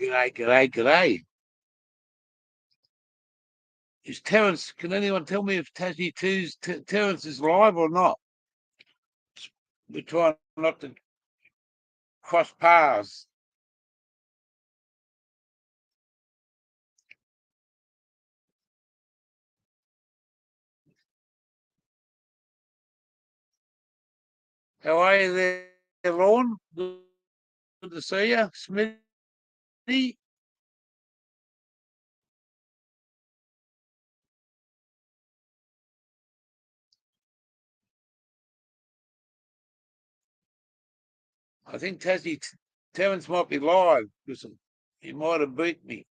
G'day, g'day, g'day. Is Terence, can anyone tell me if Tassie 2's Terence is live or not? We're trying not to cross paths. How are you there, Lorne? Good to see you. Smithy? I think Terence might be live because he might have beat me.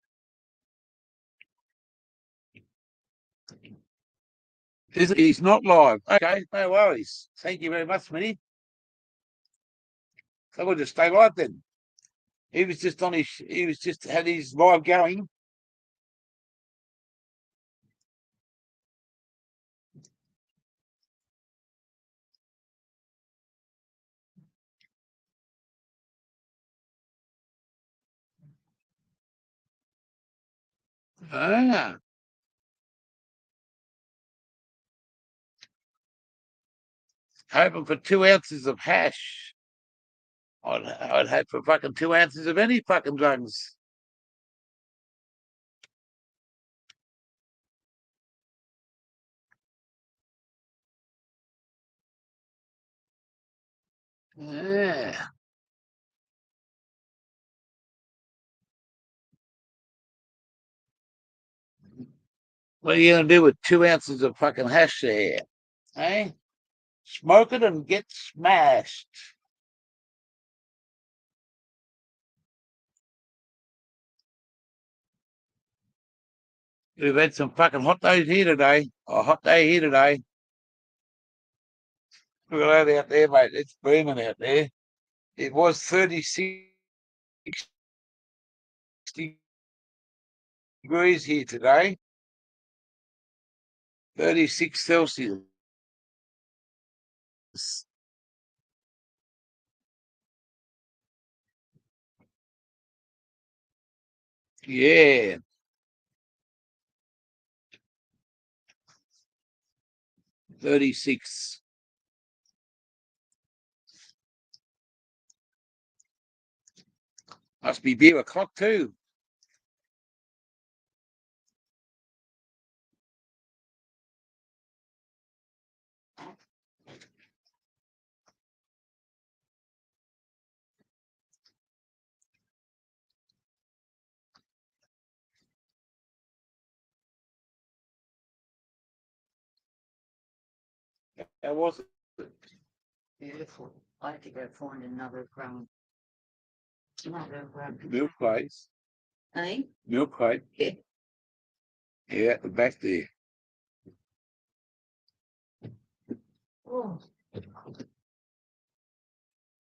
He's not live. Okay, no worries. Thank you very much, Smitty. So we'll just stay live then. He was just had his live going. Ah. Hoping for 2 ounces of hash. I'd hope for fucking 2 ounces of any fucking drugs. Yeah. What are you going to do with 2 ounces of fucking hash there? Eh? Smoke it and get smashed. We've had some fucking hot days here today. A hot day here today. Look at that out there, mate. It's booming out there. It was 36 degrees here today. 36 Celsius. Yeah. 36. Must be beer o'clock too. How was it? Beautiful. I have to go find another Milk place. Eh? Milk crate. Yeah. Yeah, at the back there. Oh,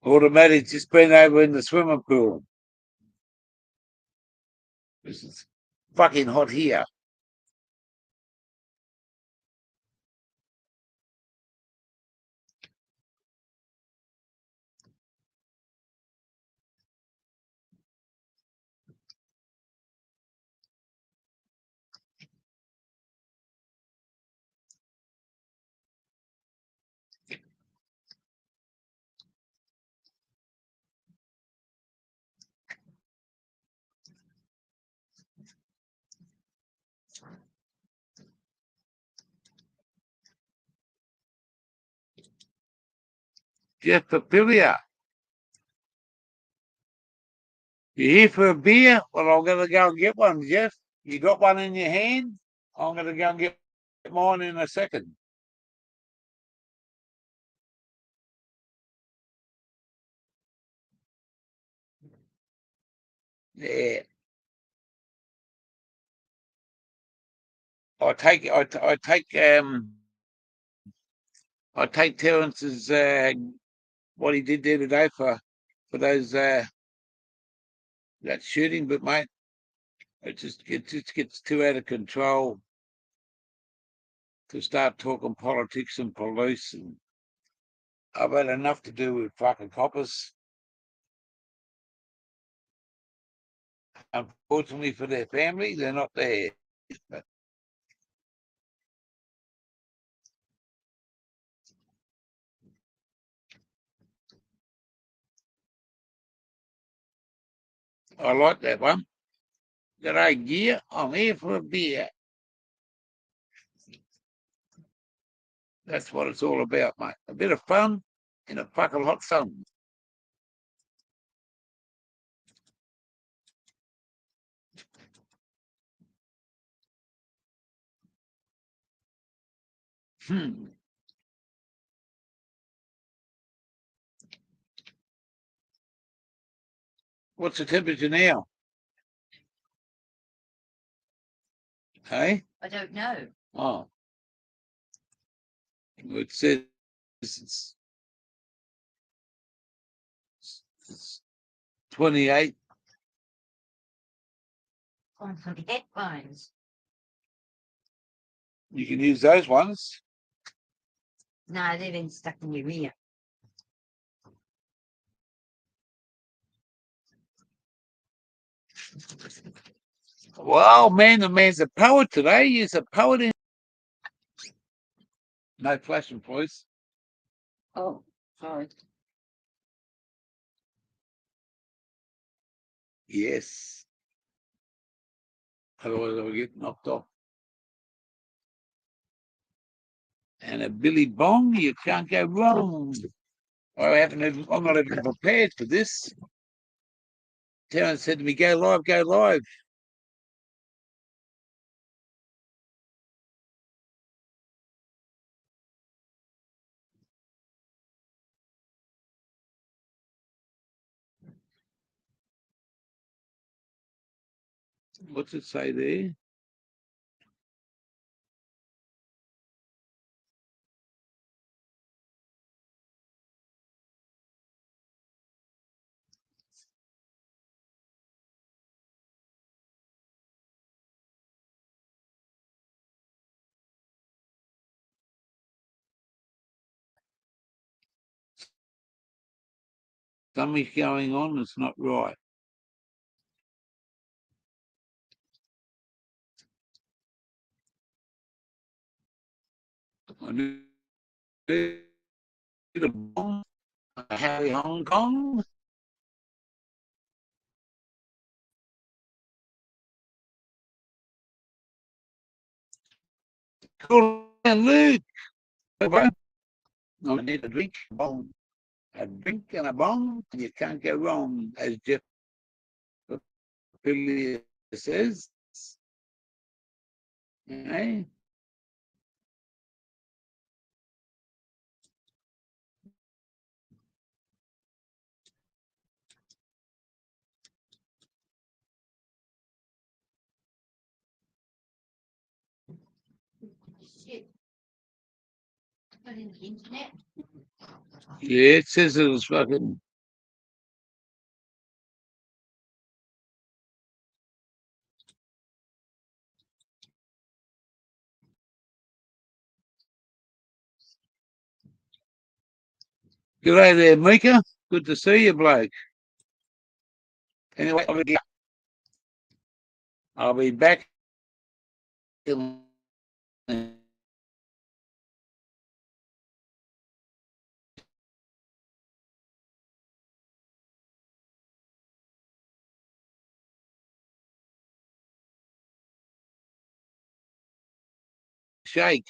Automatic just been over in the swimming pool. This is fucking hot here. Jeff Papilia, you here for a beer? Well, I'm going to go and get one, Jeff. You got one in your hand? I'm going to go and get mine in a second. Yeah. I take Terence's what he did there today for those that shooting, but mate, it just gets too out of control to start talking politics and police, and I've had enough to do with fucking coppers. unfortunately for their family, they're not there. But I like that one. G'day, gear. I'm here for a beer. That's what it's all about, mate. A bit of fun in a fucking hot sun. What's the temperature now? Hey? I don't know. Oh. It says it's 28. On for the headphones. You can use those ones. No, they've been stuck in your ear. Well, man, the man's a poet today. He's a poet in. No flashing, please. Oh, sorry. Yes. Otherwise, I'll get knocked off. And a Billy Bong, you can't go wrong. I'm not even prepared for this. Terence said to me, go live, go live. What's it say there? Something's going on that's not right. I need a bong, a Harry Hong Kong. Cool and Luke. I need a drink, bong. A drink and a bong, and you can't go wrong, as Jeff Billy says. Okay. Shit. Put in the internet. Yeah, it says it was fucking. G'day there, Mika. Good to see you, bloke. Anyway, I'll be back in a shake.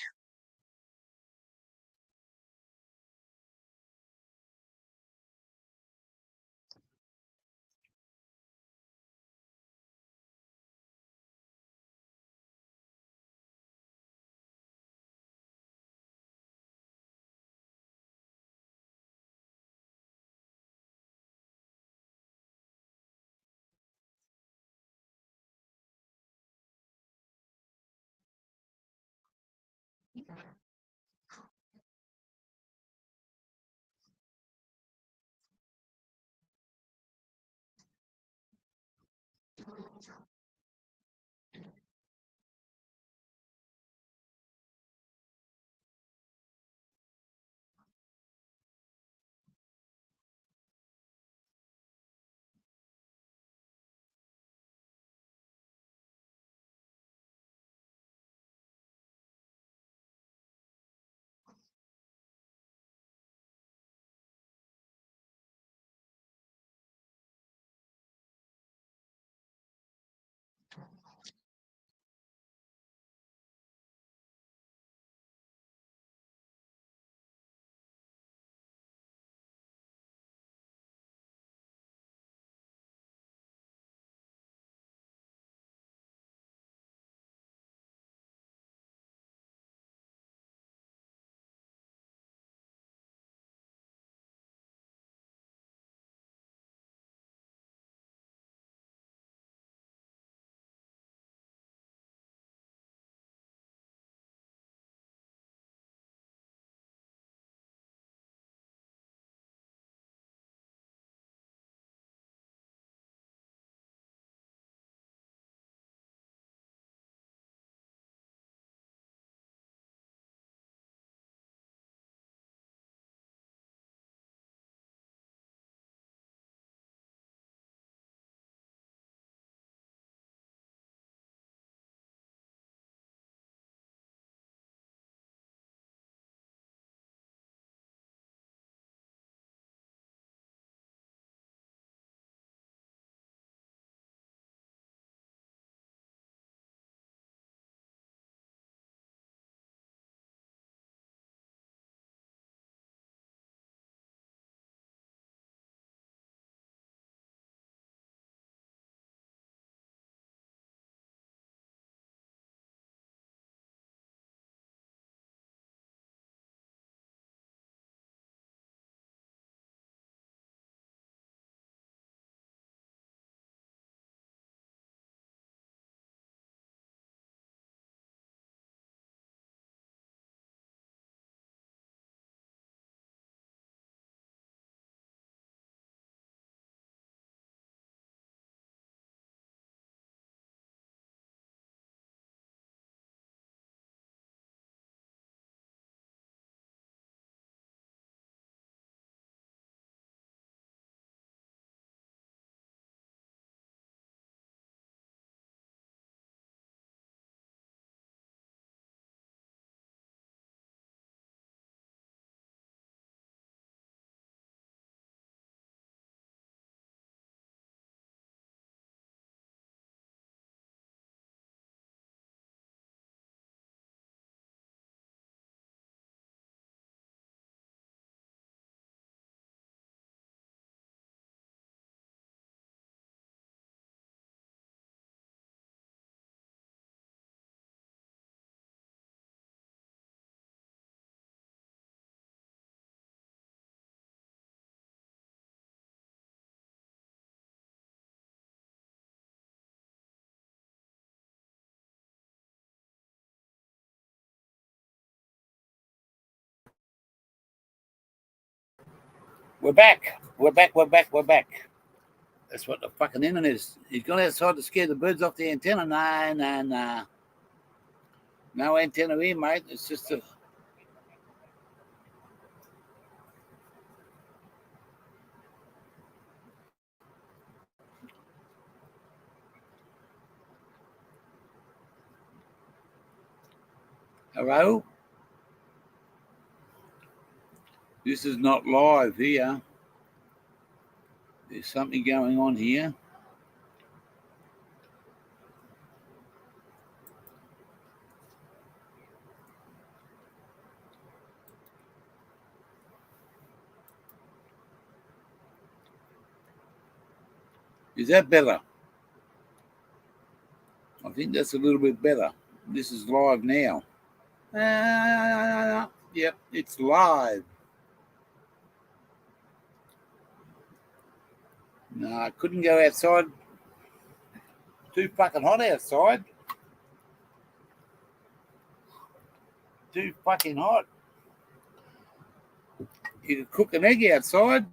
We're back. We're back. We're back. We're back. That's what the fucking internet is. He's gone outside to scare the birds off the antenna. Nah, nah, nah. No antenna here, mate. It's just a. Hello? This is not live here. There's something going on here. Is that better? I think that's a little bit better. This is live now. Yep, it's live. No, I couldn't go outside. Too fucking hot outside. Too fucking hot. You could cook an egg outside.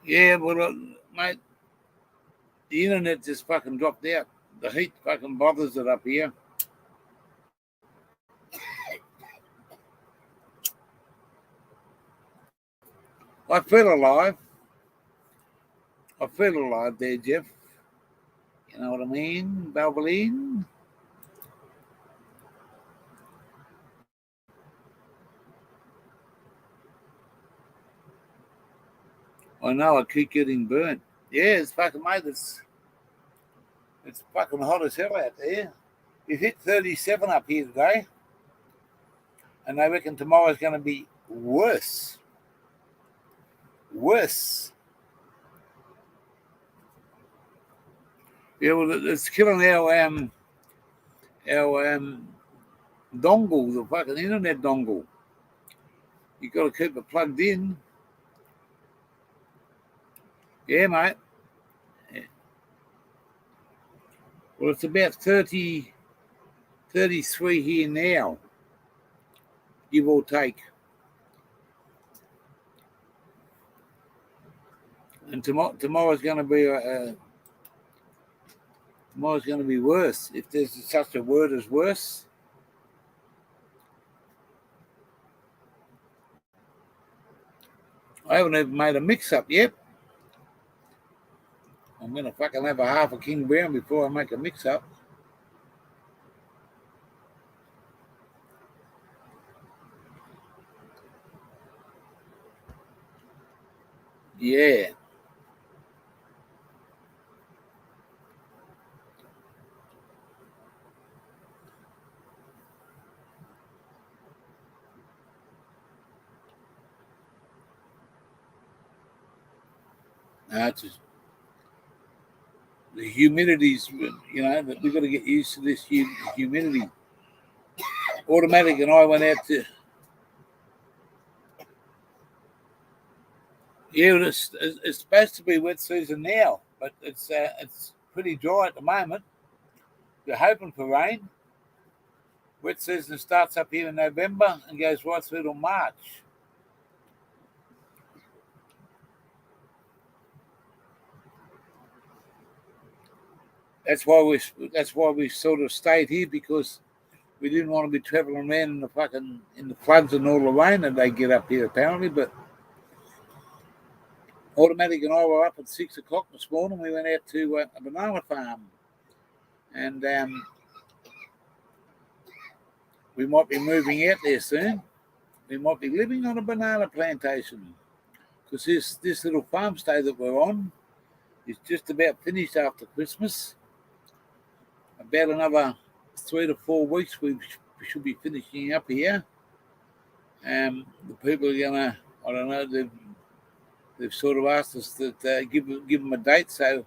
Yeah, well, mate, the internet just fucking dropped out. The heat fucking bothers it up here. I feel alive. I feel alive there, Jeff. You know what I mean? Valvoline. I know I keep getting burnt. Yeah, it's fucking, mate, it's fucking hot as hell out there. It hit 37 up here today. And they reckon tomorrow's going to be worse. Worse. Yeah, well, it's killing our dongle, the fucking internet dongle. You got to keep it plugged in. Yeah, mate. Yeah. Well, it's about 33 here now, give or take. And tomorrow's going to be worse, if there's such a word as worse. I haven't even made a mix-up yet. I'm going to fucking have a half a King Brown before I make a mix-up. Yeah. It's just, the humidity's, you know, we've got to get used to this humidity. Automatic and I went out to. Yeah, it's supposed to be wet season now, but it's pretty dry at the moment. We're hoping for rain. Wet season starts up here in November and goes right through to March. That's why we sort of stayed here, because we didn't want to be traveling around in the floods and all the rain that they get up here apparently. But Automatic and I were up at 6 o'clock this morning. We went out to a banana farm, and we might be moving out there soon. We might be living on a banana plantation, because this little farm stay that we're on is just about finished after Christmas. About another 3 to 4 weeks, we should be finishing up here. The people are gonna, I don't know, they've sort of asked us that give them a date, so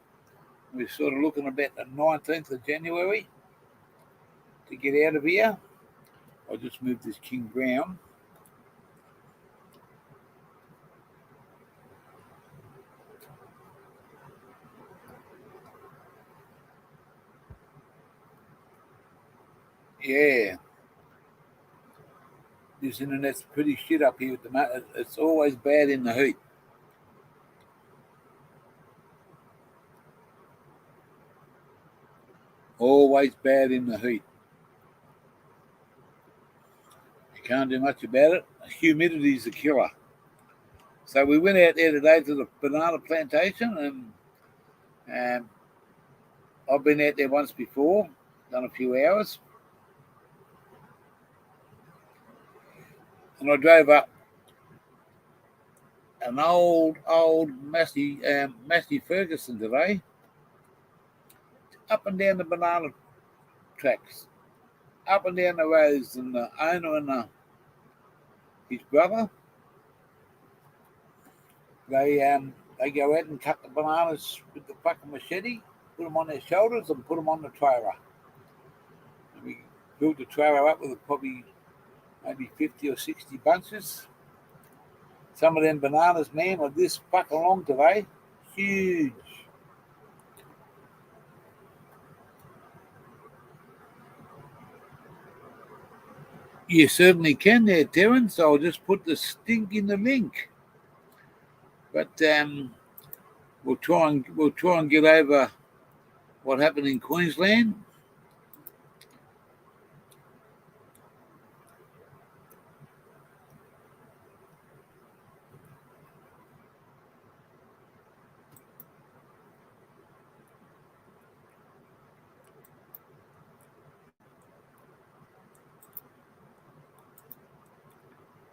we're sort of looking about the 19th of January to get out of here. I'll just move this King Brown. Yeah. This internet's pretty shit up here at the moment. It's always bad in the heat. Always bad in the heat. You can't do much about it. Humidity's a killer. So we went out there today to the banana plantation, and I've been out there once before, done a few hours. And I drove up an old Massey Ferguson today, up and down the banana tracks, up and down the roads, and the owner and his brother, they go out and cut the bananas with the fucking machete, put them on their shoulders, and put them on the trailer. And we built the trailer up with probably maybe 50 or 60 bunches. Some of them bananas, man, are this fucking long today. Huge. You certainly can there, Terence. I'll just put the stink in the link. But we'll try and get over what happened in Queensland.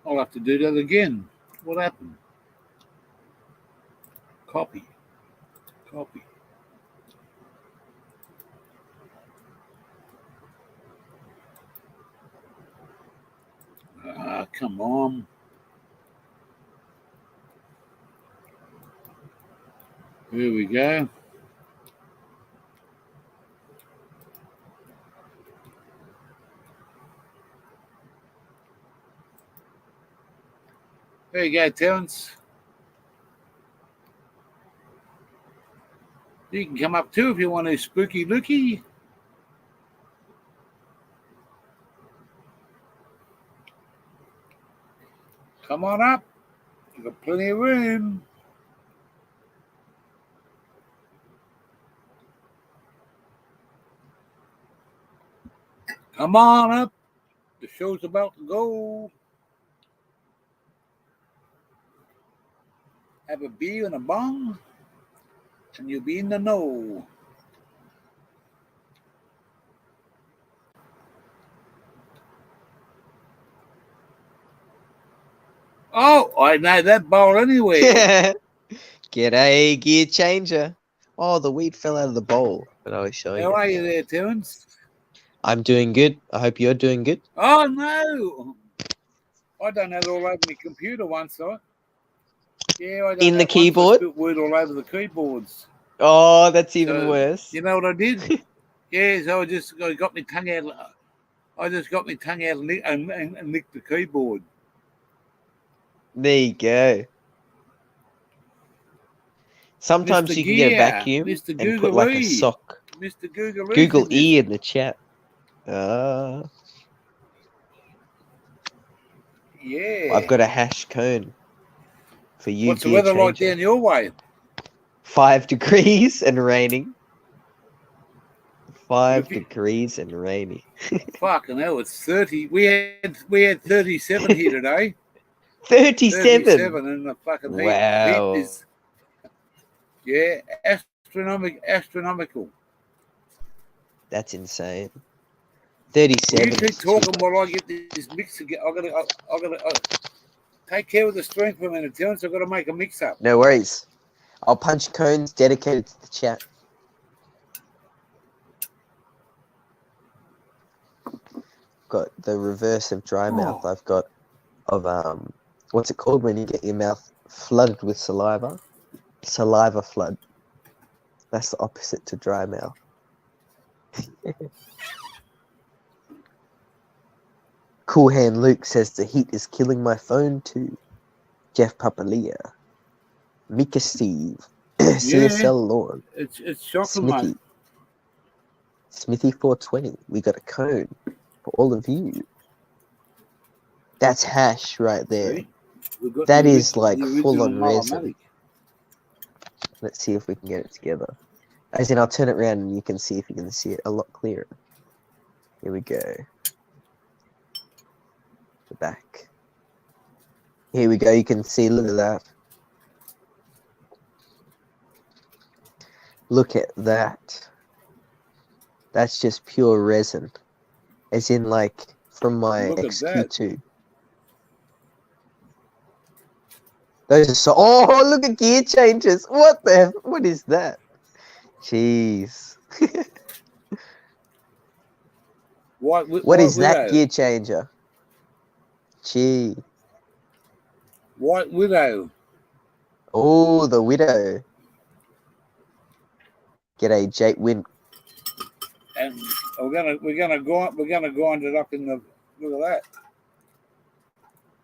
I'll have to do that again. What happened? Copy. Ah, come on. Here we go. There you go, Terence. You can come up too if you want to, Spooky Looky. Come on up. You've got plenty of room. Come on up. The show's about to go. Have a beer and a bong, and you'll be in the know. Oh, I know that bowl anyway. G'day, gear changer. Oh, the weed fell out of the bowl, but I was showing How it. are you there, Terence? I'm doing good. I hope you're doing good. Oh, no. I done that all over my computer once, right? Yeah, I done In the that once. keyboard? I spilled word all over the keyboards. Oh, that's even So, worse. You know what I did? Yeah, so I got my tongue out. I just got my tongue out and licked the keyboard. There you go. Sometimes Mr. you can get a Gear, vacuum Mr. and put like a Google-ee. sock. Mr. Google Google E in the chat. Yeah. I've got a hash cone for you. What's the gear weather like changer. down your way? 5 degrees and raining. 5 If you- degrees and rainy. Fucking hell, it's 30. We had 37 here today. 37. 37 and the fucking Wow. heat is astronomical. That's insane. 37. Well, you keep is too talking much. while I get this mix again. I gotta take care of the stream for a minute, Terence. I've got to make a mix up. No worries. I'll punch cones dedicated to the chat. Got the reverse of dry mouth. I've got of what's it called when you get your mouth flooded with saliva? Saliva flood. That's the opposite to dry mouth. Cool Hand Luke says the heat is killing my phone too. Jeff Papalia. Mika Steve. CSL Lord. It's shocking, Smithy. mate. Smithy 420. We got a cone for all of you. That's hash right there. See? We've got That the is original- like the full original on resin. Mullimatic. Let's see if we can get it together. As in, I'll turn it around and you can see if you can see it a lot clearer. Here we go. The back. Here we go. You can see. Look at that. Look at that. That's just pure resin. As in, like, from my Look at XQ2. Those are so. Oh, look at gear changes. What the? What is that? Jeez. What is that Widow. gear changer? Gee. White Widow. Oh, the Widow. G'day, Jake Win. And we're gonna grind it up in the look at that.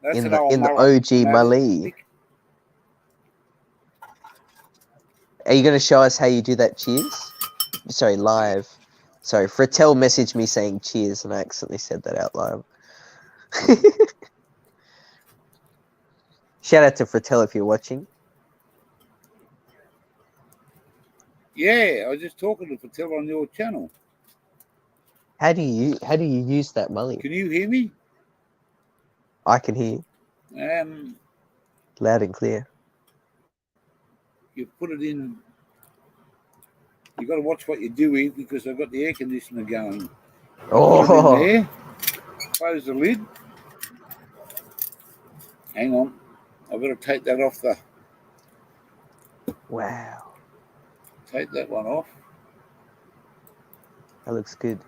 That's In an the old in the mullet, OG you know, Mali. Are you going to show us how you do that cheers? Sorry, live. Sorry, Frattel messaged me saying cheers and I accidentally said that out loud. Shout out to Frattel if you're watching. Yeah, I was just talking to Patel on your channel. How do you use that Mali? Can you hear me? I can hear loud and clear. You put it in. You got to watch what you do here because I've got the air conditioner going. Put it Oh, in there. Close the lid. Hang on, I've got to take that off the. wow. Take that one off. That looks good.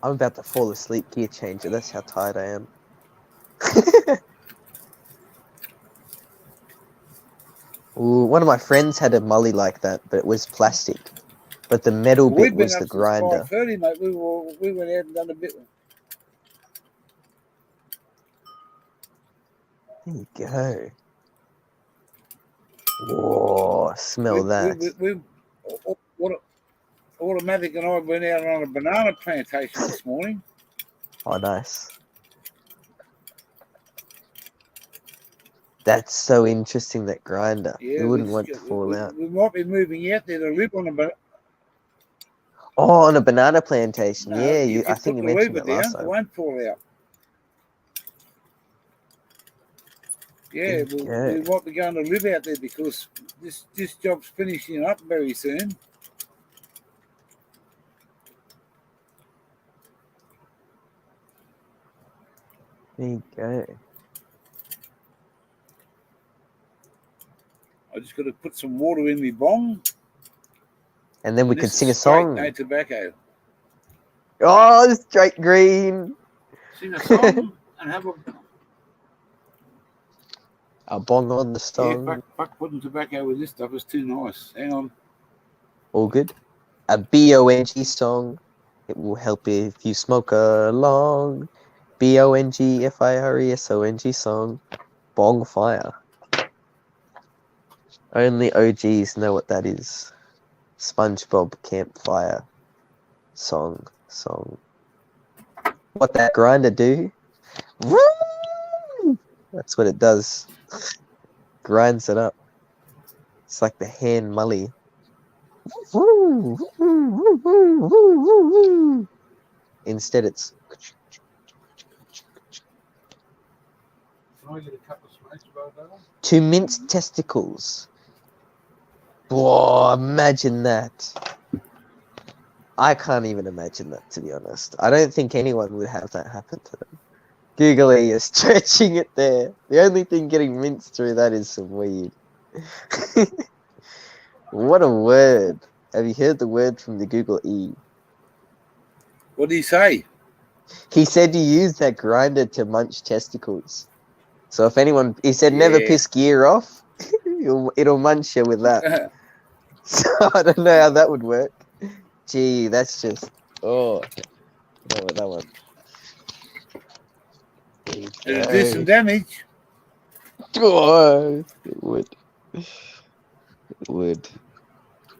I'm about to fall asleep gear changer. That's how tired I am. Ooh, one of my friends had a Mully like that, but it was plastic. But the metal We've bit been was up the since grinder. 5:30, mate. We went out and done a bit. There you go. Whoa, smell that. Automatic and I went out on a banana plantation this morning. Oh, nice. That's so interesting, that grinder. Yeah, You wouldn't want to fall out. We might be moving out there to live on a banana. Oh, on a banana plantation. No, Yeah, if I think put you the mentioned lever that last down, it time. won't fall out. Yeah, we might be going to live out there because this job's finishing up very soon. There you go. I just got to put some water in my bong. And then we And could this sing a is straight, song. no tobacco. Oh, straight green. Sing a song and have A bong on the yeah, stone. fuck putting tobacco with this stuff is too nice. Hang on. All good. A BONG song. It will help if you smoke along. BONGFIRESONG song. Bong fire. Only OGs know what that is. SpongeBob campfire song. What that grinder do? Woo! That's what it does. Grinds it up. It's like the hand mully. Instead, it's Can I get a couple of smokes, brother? to mince testicles. Whoa, imagine that. I can't even imagine that, to be honest. I don't think anyone would have that happen to them. Googly is stretching it there. The only thing getting minced through that is some weed. What a word. Have you heard the word from the Google E? What did he say? He said you use that grinder to munch testicles. So if anyone, he said never Yeah. piss gear off, it'll munch you with that. So I don't know how that would work. Gee, that's just, oh, that one. It'll do some damage. Oh, it would. It would.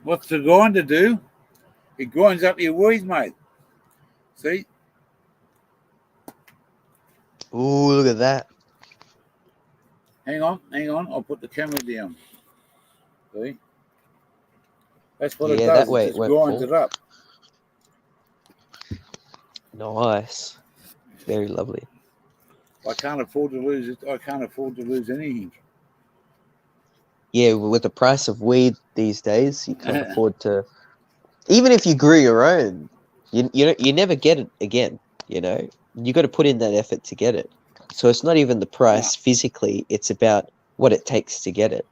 What's the grinder do? It grinds up your weeds, mate. See? Ooh, look at that. Hang on. I'll put the camera down. See? That's what it Yeah, does. that way It it just won't grinds fall. it up. Nice. Very lovely. I can't afford to lose it. I can't afford to lose anything. Yeah, with the price of weed these days, you can't afford to. Even if you grew your own, you never get it again. You know, you got to put in that effort to get it. So it's not even the price physically; it's about what it takes to get it.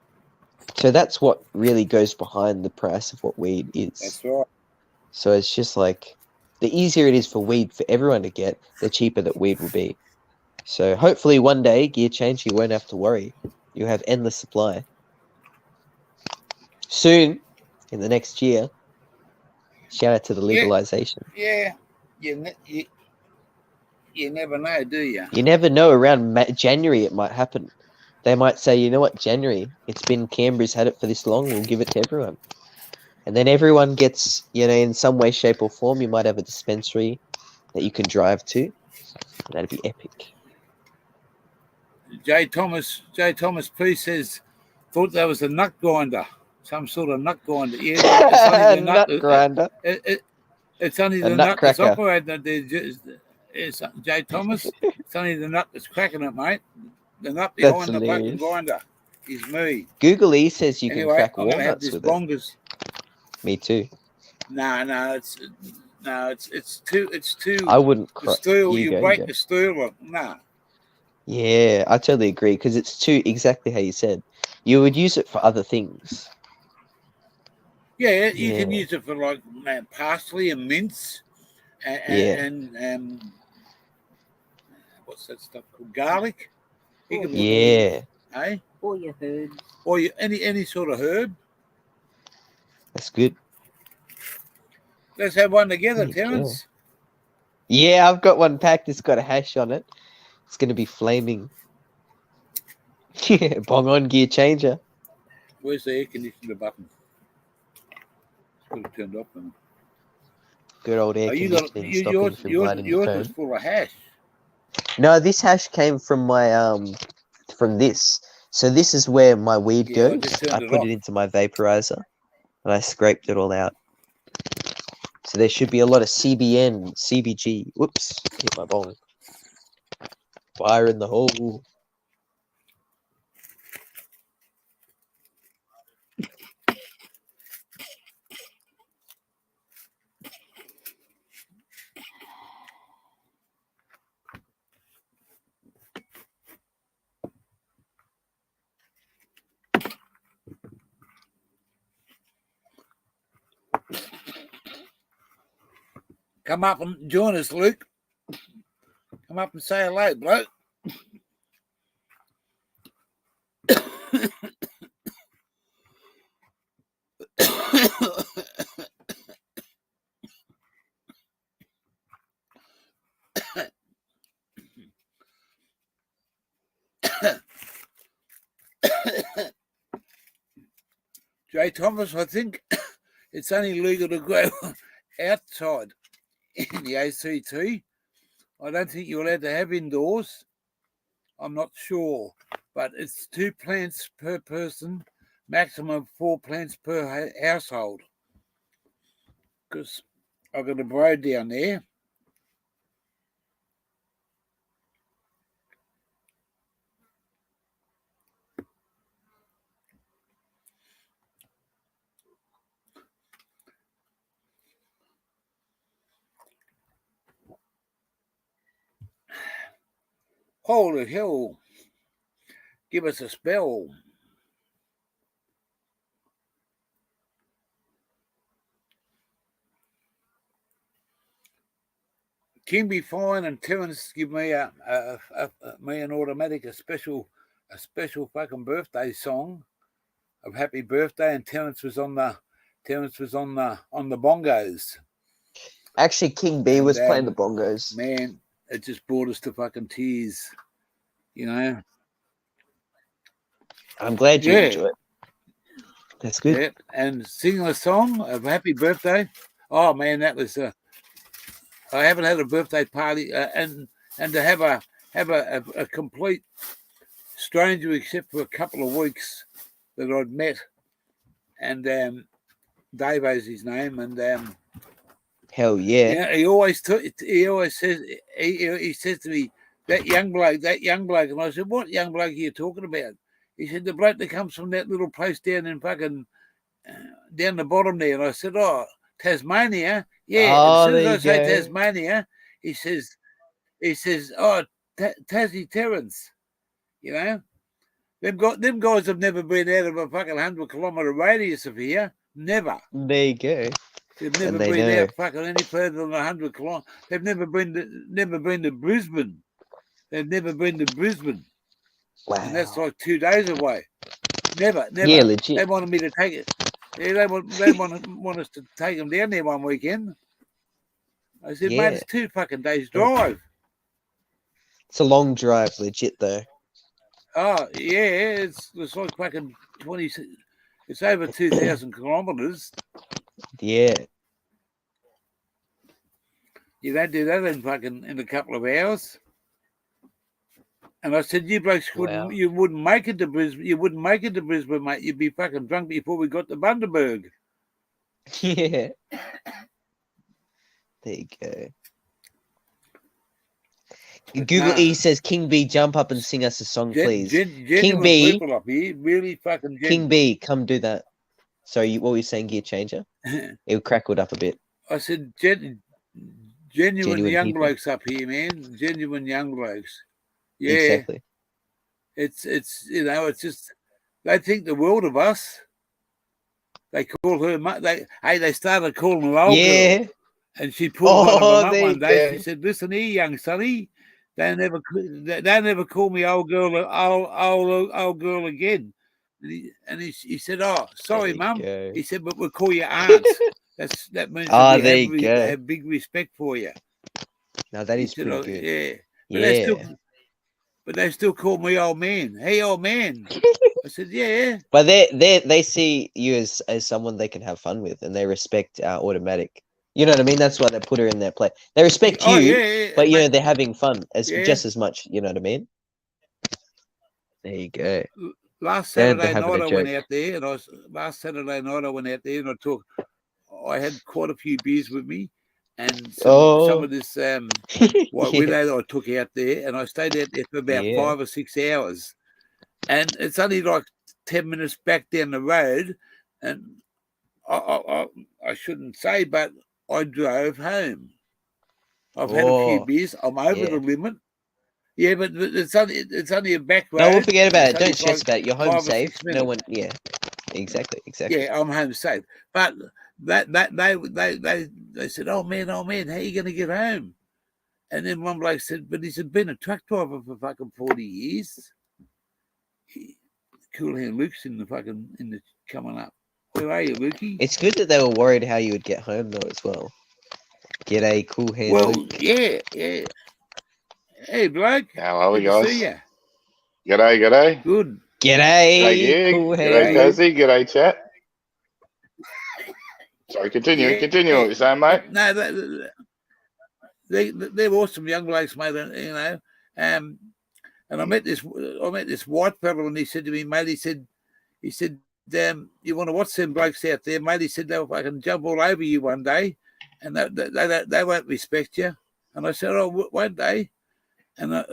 So that's what really goes behind the price of what weed is. That's right. So it's just like the easier it is for weed for everyone to get, the cheaper that weed will be. So hopefully one day, Gear Change, you won't have to worry. You have endless supply. Soon, in the next year, shout out to the legalization. Yeah. You never know, do you? You never know, around January it might happen. They might say, you know what, January, it's been Canberra's had it for this long, we'll give it to everyone. And then everyone gets, you know, in some way, shape or form, you might have a dispensary that you can drive to. That'd be epic. J. Thomas P says, thought that was a nut grinder. Some sort of nut grinder. Yeah, it's only the nut grinder. It's only A the nut that's nutcracker. operating. It's J. Thomas. It's only the nut that's cracking it, mate. The nut behind the fucking grinder is me. Google E says you can crack I'm gonna have walnuts this with bongers. it. Me too. No, it's too. I wouldn't The crack. steel, you break the steel. Nah. Yeah, I totally agree because it's too exactly how you said. You would use it for other things. Yeah, you can use it for like parsley and mince, and what's that stuff called? Garlic. You can put Or your herbs. Or any sort of herb. That's good. Let's have one together, Terence. Yeah, I've got one packed. It's got a hash on it. It's going to be flaming. Yeah, bong on, Gear Changer. Where's the air conditioner button? It's got it turned off. Good old air conditioning stopping from lighting your phone. Yours was full of hash. No, this hash came from my from this. So this is where my weed goes. I put it into my vaporizer and I scraped it all out. So there should be a lot of CBN, CBG. Whoops, hit my bong. Fire in the hole. Come up and join us, Luke. Come up and say hello, bloke. J. Thomas, I think it's only legal to grow outside in the ACT. I don't think you're allowed to have indoors. I'm not sure, but it's 2 plants per person, maximum 4 plants per household. Because I've got a bro down there. Holy hell. Give us a spell. Kimby Fine and Terence give me an automatic a special fucking birthday song of happy birthday, and Terence was on the bongos. Actually, King B was playing the bongos. Man, it just brought us to fucking tears, you know. I'm glad you enjoy it. That's good. Yeah, and singing a song of happy birthday. Oh man, that was. I haven't had a birthday party, and to have a complete stranger, except for a couple of weeks that I'd met, and Dave is his name, and Hell yeah. yeah, he always says he says to me, that young bloke, and I said, what young bloke are you talking about? He said, the bloke that comes from that little place down in fucking down the bottom there. And I said, oh, Tasmania. Yeah. Oh, As soon as there I you say go. Tasmania, he says, oh, Tassie Terrence. You know, them guys have never been out of a fucking 100-kilometre radius of here. Never. There you go. They've never they been know. out fucking any further than 100 kilometres. They've never been to Brisbane. They've never been to Brisbane. Wow. And that's like 2 days away. Never. Yeah, legit. They wanted me to take it. Yeah, they want us to take them down there one weekend. I said, Yeah. mate, it's 2 fucking days drive. It's a long drive, legit though. Oh yeah, it's like fucking 20. It's over 2,000 kilometres. Yeah. You don't do that in a couple of hours. And I said, you blokes Wow. you wouldn't make it to Brisbane. You wouldn't make it to Brisbane, mate. You'd be fucking drunk before we got to Bundaberg. Yeah. There you go. Google E says, King B, jump up and sing us a song, please. Genuine B. people up here, really fucking King B, come do that. Sorry, what were you saying, Gear Changer? It crackled up a bit. I said, genuine young people. blokes up here, man. Genuine young blokes. Yeah. Exactly. It's it's just, they think the world of us. They call her, they started calling her old girl. And she pulled one of them up one day. She said, listen here, young sonny, don't ever call me old girl again. And he said, oh, sorry, Mum. He said, but we'll call you aunt. That means that we have big respect for you. No, that is pretty good. Yeah. But they still call me old man. Hey, old man. I said, yeah. But they see you as someone they can have fun with, and they respect automatic. You know what I mean? That's why they put her in their place. They respect you, but they're having fun just as much. You know what I mean? There you go. Last Saturday night I went out there, and I had quite a few beers with me, and some of this white widow that I took out there, and I stayed out there for about 5 or 6 hours, and it's only like 10 minutes back down the road, and I shouldn't say, but I drove home. I've had a few beers. I'm over the limit. Yeah, but it's only a back road. No, we'll forget about it. Don't stress about it. You're home safe. No one. Yeah, exactly. Yeah, I'm home safe. But they said, oh man, how are you going to get home? And then one bloke said, but he's been a truck driver for fucking 40 years. Cool Hand Luke's in the coming up. Where are you, Lukey? It's good that they were worried how you would get home though as well. G'day, Cool Hand Luke. Yeah. Hey, bloke. How are we, Good guys? to see ya. G'day. Good. G'day. Cool G'day, Tassie. G'day, chat. Sorry, continue what you're saying, mate. No, they're awesome young blokes, mate. You know, and I met this white fellow, and he said to me, mate, he said, you want to watch them blokes out there, mate? He said they'll I can jump all over you one day, and they won't respect you. And I said, oh, won't they? And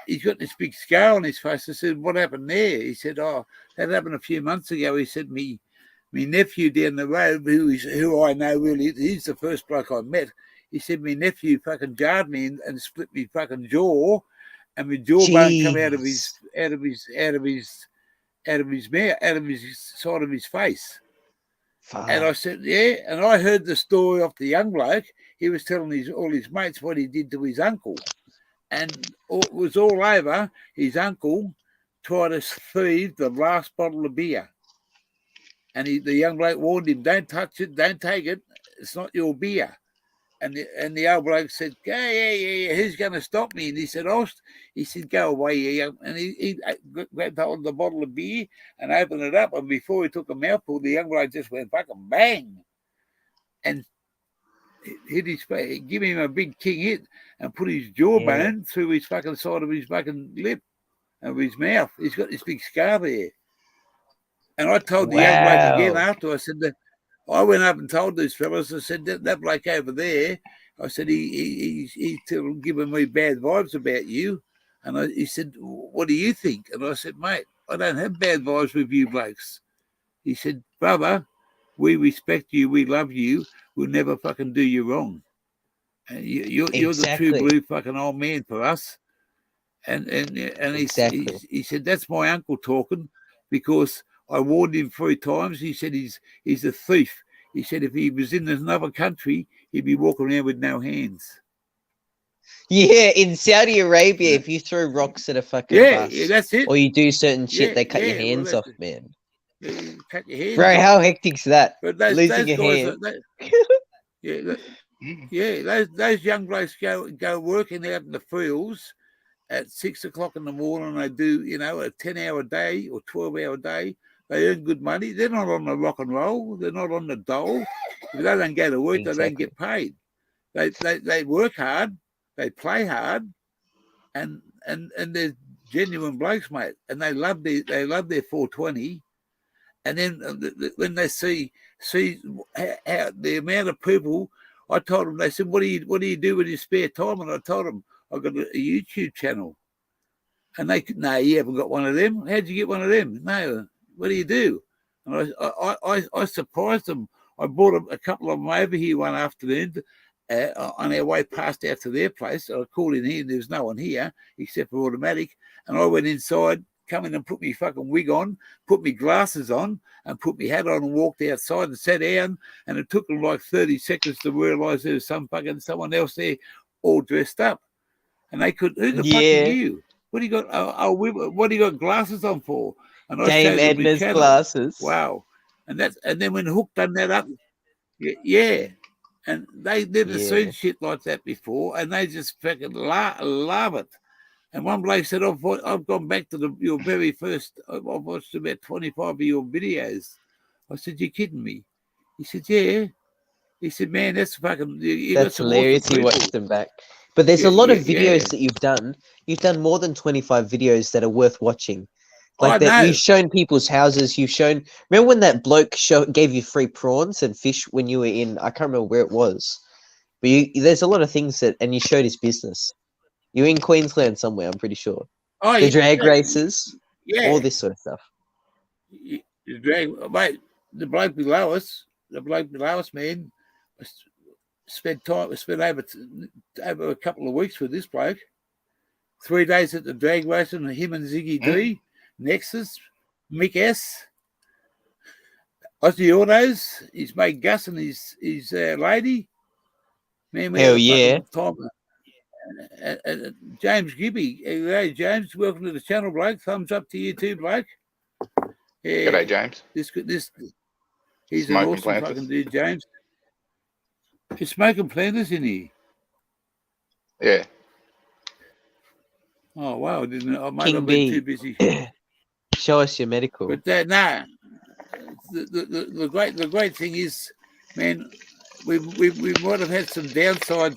he's got this big scar on his face. I said, what happened there? He said, oh, that happened a few months ago. He said, me nephew down the road, who I know really, he's the first bloke I met. He said, me nephew fucking jarred me and split me fucking jaw, and my jawbone come out of his side of his face. Fuck. And I said, yeah. And I heard the story of the young bloke. He was telling all his mates what he did to his uncle. And it was all over. His uncle tried to thieve the last bottle of beer. And the young bloke warned him, don't touch it, don't take it. It's not your beer. And the old bloke said, yeah, who's going to stop me? And he said, he said, go away, yeah. And he grabbed hold of the bottle of beer and opened it up. And before he took a mouthful, the young bloke just went fucking bang. And hit his face, give him a big king hit and put his jawbone through his fucking side of his fucking lip, of his mouth. He's got this big scar there. And I told the young bloke again after, I said that I went up and told these fellas, I said that bloke over there, I said he's giving me bad vibes about you. And he said, what do you think? And I said, mate, I don't have bad vibes with you blokes. He said, brother, we respect you, we love you, we'll never fucking do you wrong. And you're the true blue fucking old man for us. And he said, that's my uncle talking, because I warned him 3 times. He said he's a thief. He said if he was in another country, he'd be walking around with no hands. Yeah, in Saudi Arabia, if you throw rocks at a fucking bus, that's it. or you do certain shit, they cut your hands off, man. Cut your hands Bro, off. how hectic's that? But Losing your hand. Those young blokes go working out in the fields at 6 o'clock in the morning. They do, a 10-hour day or 12-hour day. They earn good money. They're not on the rock and roll. They're not on the dole. If they don't go to work, they don't get paid. They work hard. They play hard, and they're genuine blokes, mate. And they love their 420. And then when they see how the amount of people, I told them, they said, what do you do with your spare time? And I told them, I've got a YouTube channel. And they could, no, you haven't got one of them. How'd you get one of them? No, what do you do? And I surprised them. I brought a couple of them over here one afternoon on our way past out to their place. I called in here and there was no one here except for automatic. And I went inside, come in and put me fucking wig on, put me glasses on and put me hat on and walked outside and sat down. And it took them like 30 seconds to realise there was someone else there all dressed up. And they could, who the fuck are you? What do you got? What do you got glasses on for? And I Dame Edna's glasses. Wow. And then when Hook done that up, yeah. And they never seen shit like that before, and they just fucking love it. And one bloke said, I've gone back to your very first, I've watched about 25 of your videos. I said, you're kidding me? He said, yeah. He said, man, that's fucking... That's hilarious. He watched them back. But there's a lot of videos that you've done. You've done more than 25 videos that are worth watching. Like that, you've shown people's houses. You've shown. Remember when that bloke gave you free prawns and fish when you were in? I can't remember where it was, but there's a lot of things and you showed his business. You're in Queensland somewhere, I'm pretty sure. Oh, the drag races, all this sort of stuff. The drag, mate. The bloke below us, man, spent over a couple of weeks with this bloke. 3 days at the drag racing, and him and Ziggy D. Nexus, Mick S, Aussie Autos, his mate Gus and his lady. Man, hell yeah. James Gibby. Hey, James, welcome to the channel, bloke. Thumbs up to you too, bloke. Yeah. G'day, James. He's an awesome fucking dude, James. He's smoking planters in here. Yeah. Oh, wow. I might have been too busy. Show us your medical. But the great thing is, man, we might have had some downsides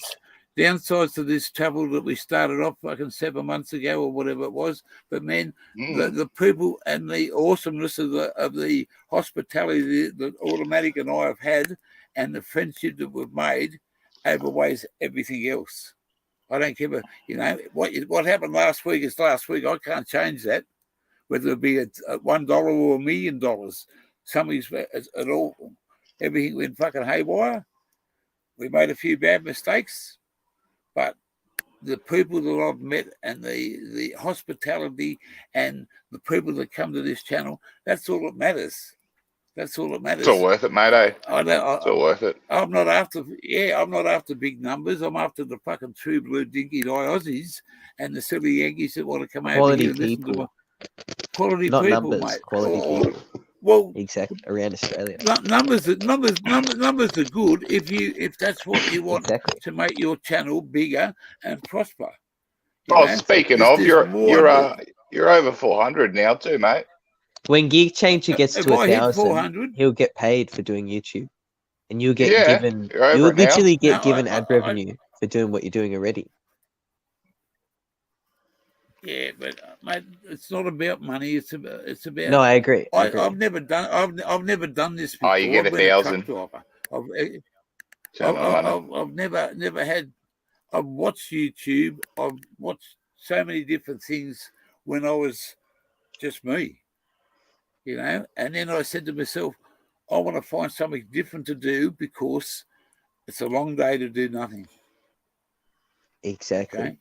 to this travel that we started off fucking 7 months ago or whatever it was. But man, the people and the awesomeness of the hospitality that Automatic and I have had, and the friendship that we've made, outweighs everything else. I don't care, what happened last week is last week. I can't change that. Whether it be $1 or $1 million, something's at all. Everything went fucking haywire. We made a few bad mistakes, but the people that I've met and the hospitality and the people that come to this channel, that's all that matters. That's all that matters. It's all worth it, mate, eh? It's all worth it. I'm not after big numbers. I'm after the fucking true blue dinky eye Aussies and the silly Yankees that want to come over here and listen to my quality not people, numbers, mate. quality people. Well, Exactly. Around Australia. numbers are good if that's what you want Exactly. to make your channel bigger and prosper. Oh, speaking of, you're over 400 now too, mate. When Geek Changer gets If to I hit 1,000, 400, he'll get paid for doing YouTube, and you'll get Yeah, given. you're over You'll it now. literally get No, given I- ad revenue for doing what you're doing already. yeah, but mate, it's not about money. It's about. No, I agree. I agree. I've never done this before. Oh, you get I've been a truck 1,000. driver. Sound like money. I've never had. I've watched YouTube. I've watched so many different things when I was just me, you know. And then I said to myself, I want to find something different to do because it's a long day to do nothing. Exactly. Okay,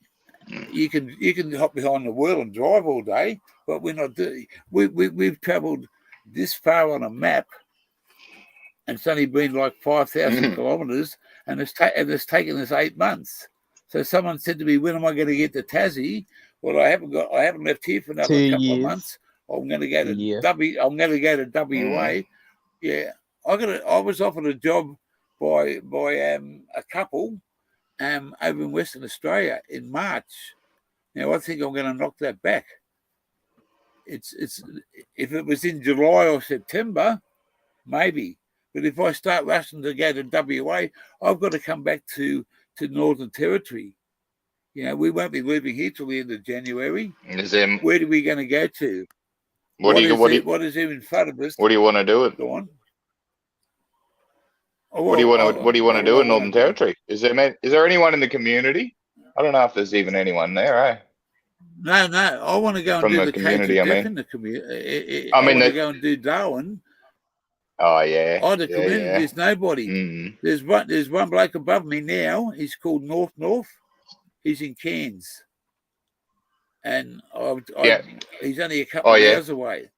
you can hop behind the wheel and drive all day, but we're not doing. We've travelled this far on a map, and it's only been like 5,000 kilometres, and it's taken us 8 months. So someone said to me, "When am I going to get to Tassie?" Well, I haven't left here for another 2 couple years. of months. I'm going to go to Yeah. I'm going to go to WA. Yeah, I was offered a job by a couple over in Western Australia in March. Now I think I'm going to knock that back. It's if it was in July or September, maybe. But if I start rushing to go to WA, I've got to come back to Northern Territory. You know, we won't be leaving here till the end of January. Where are we going to go to? What is there in front of us? What do you want to do it? Go on. What do you want to do in Northern Territory? Is there anyone in the community? I don't know if there's even anyone there, eh? No. I want to go and do the community. In the community. I want to go and do Darwin. Oh yeah. Oh, the community. Yeah. There's nobody. There's one bloke above me now. He's called North. He's in Cairns, and he's only a couple of hours away.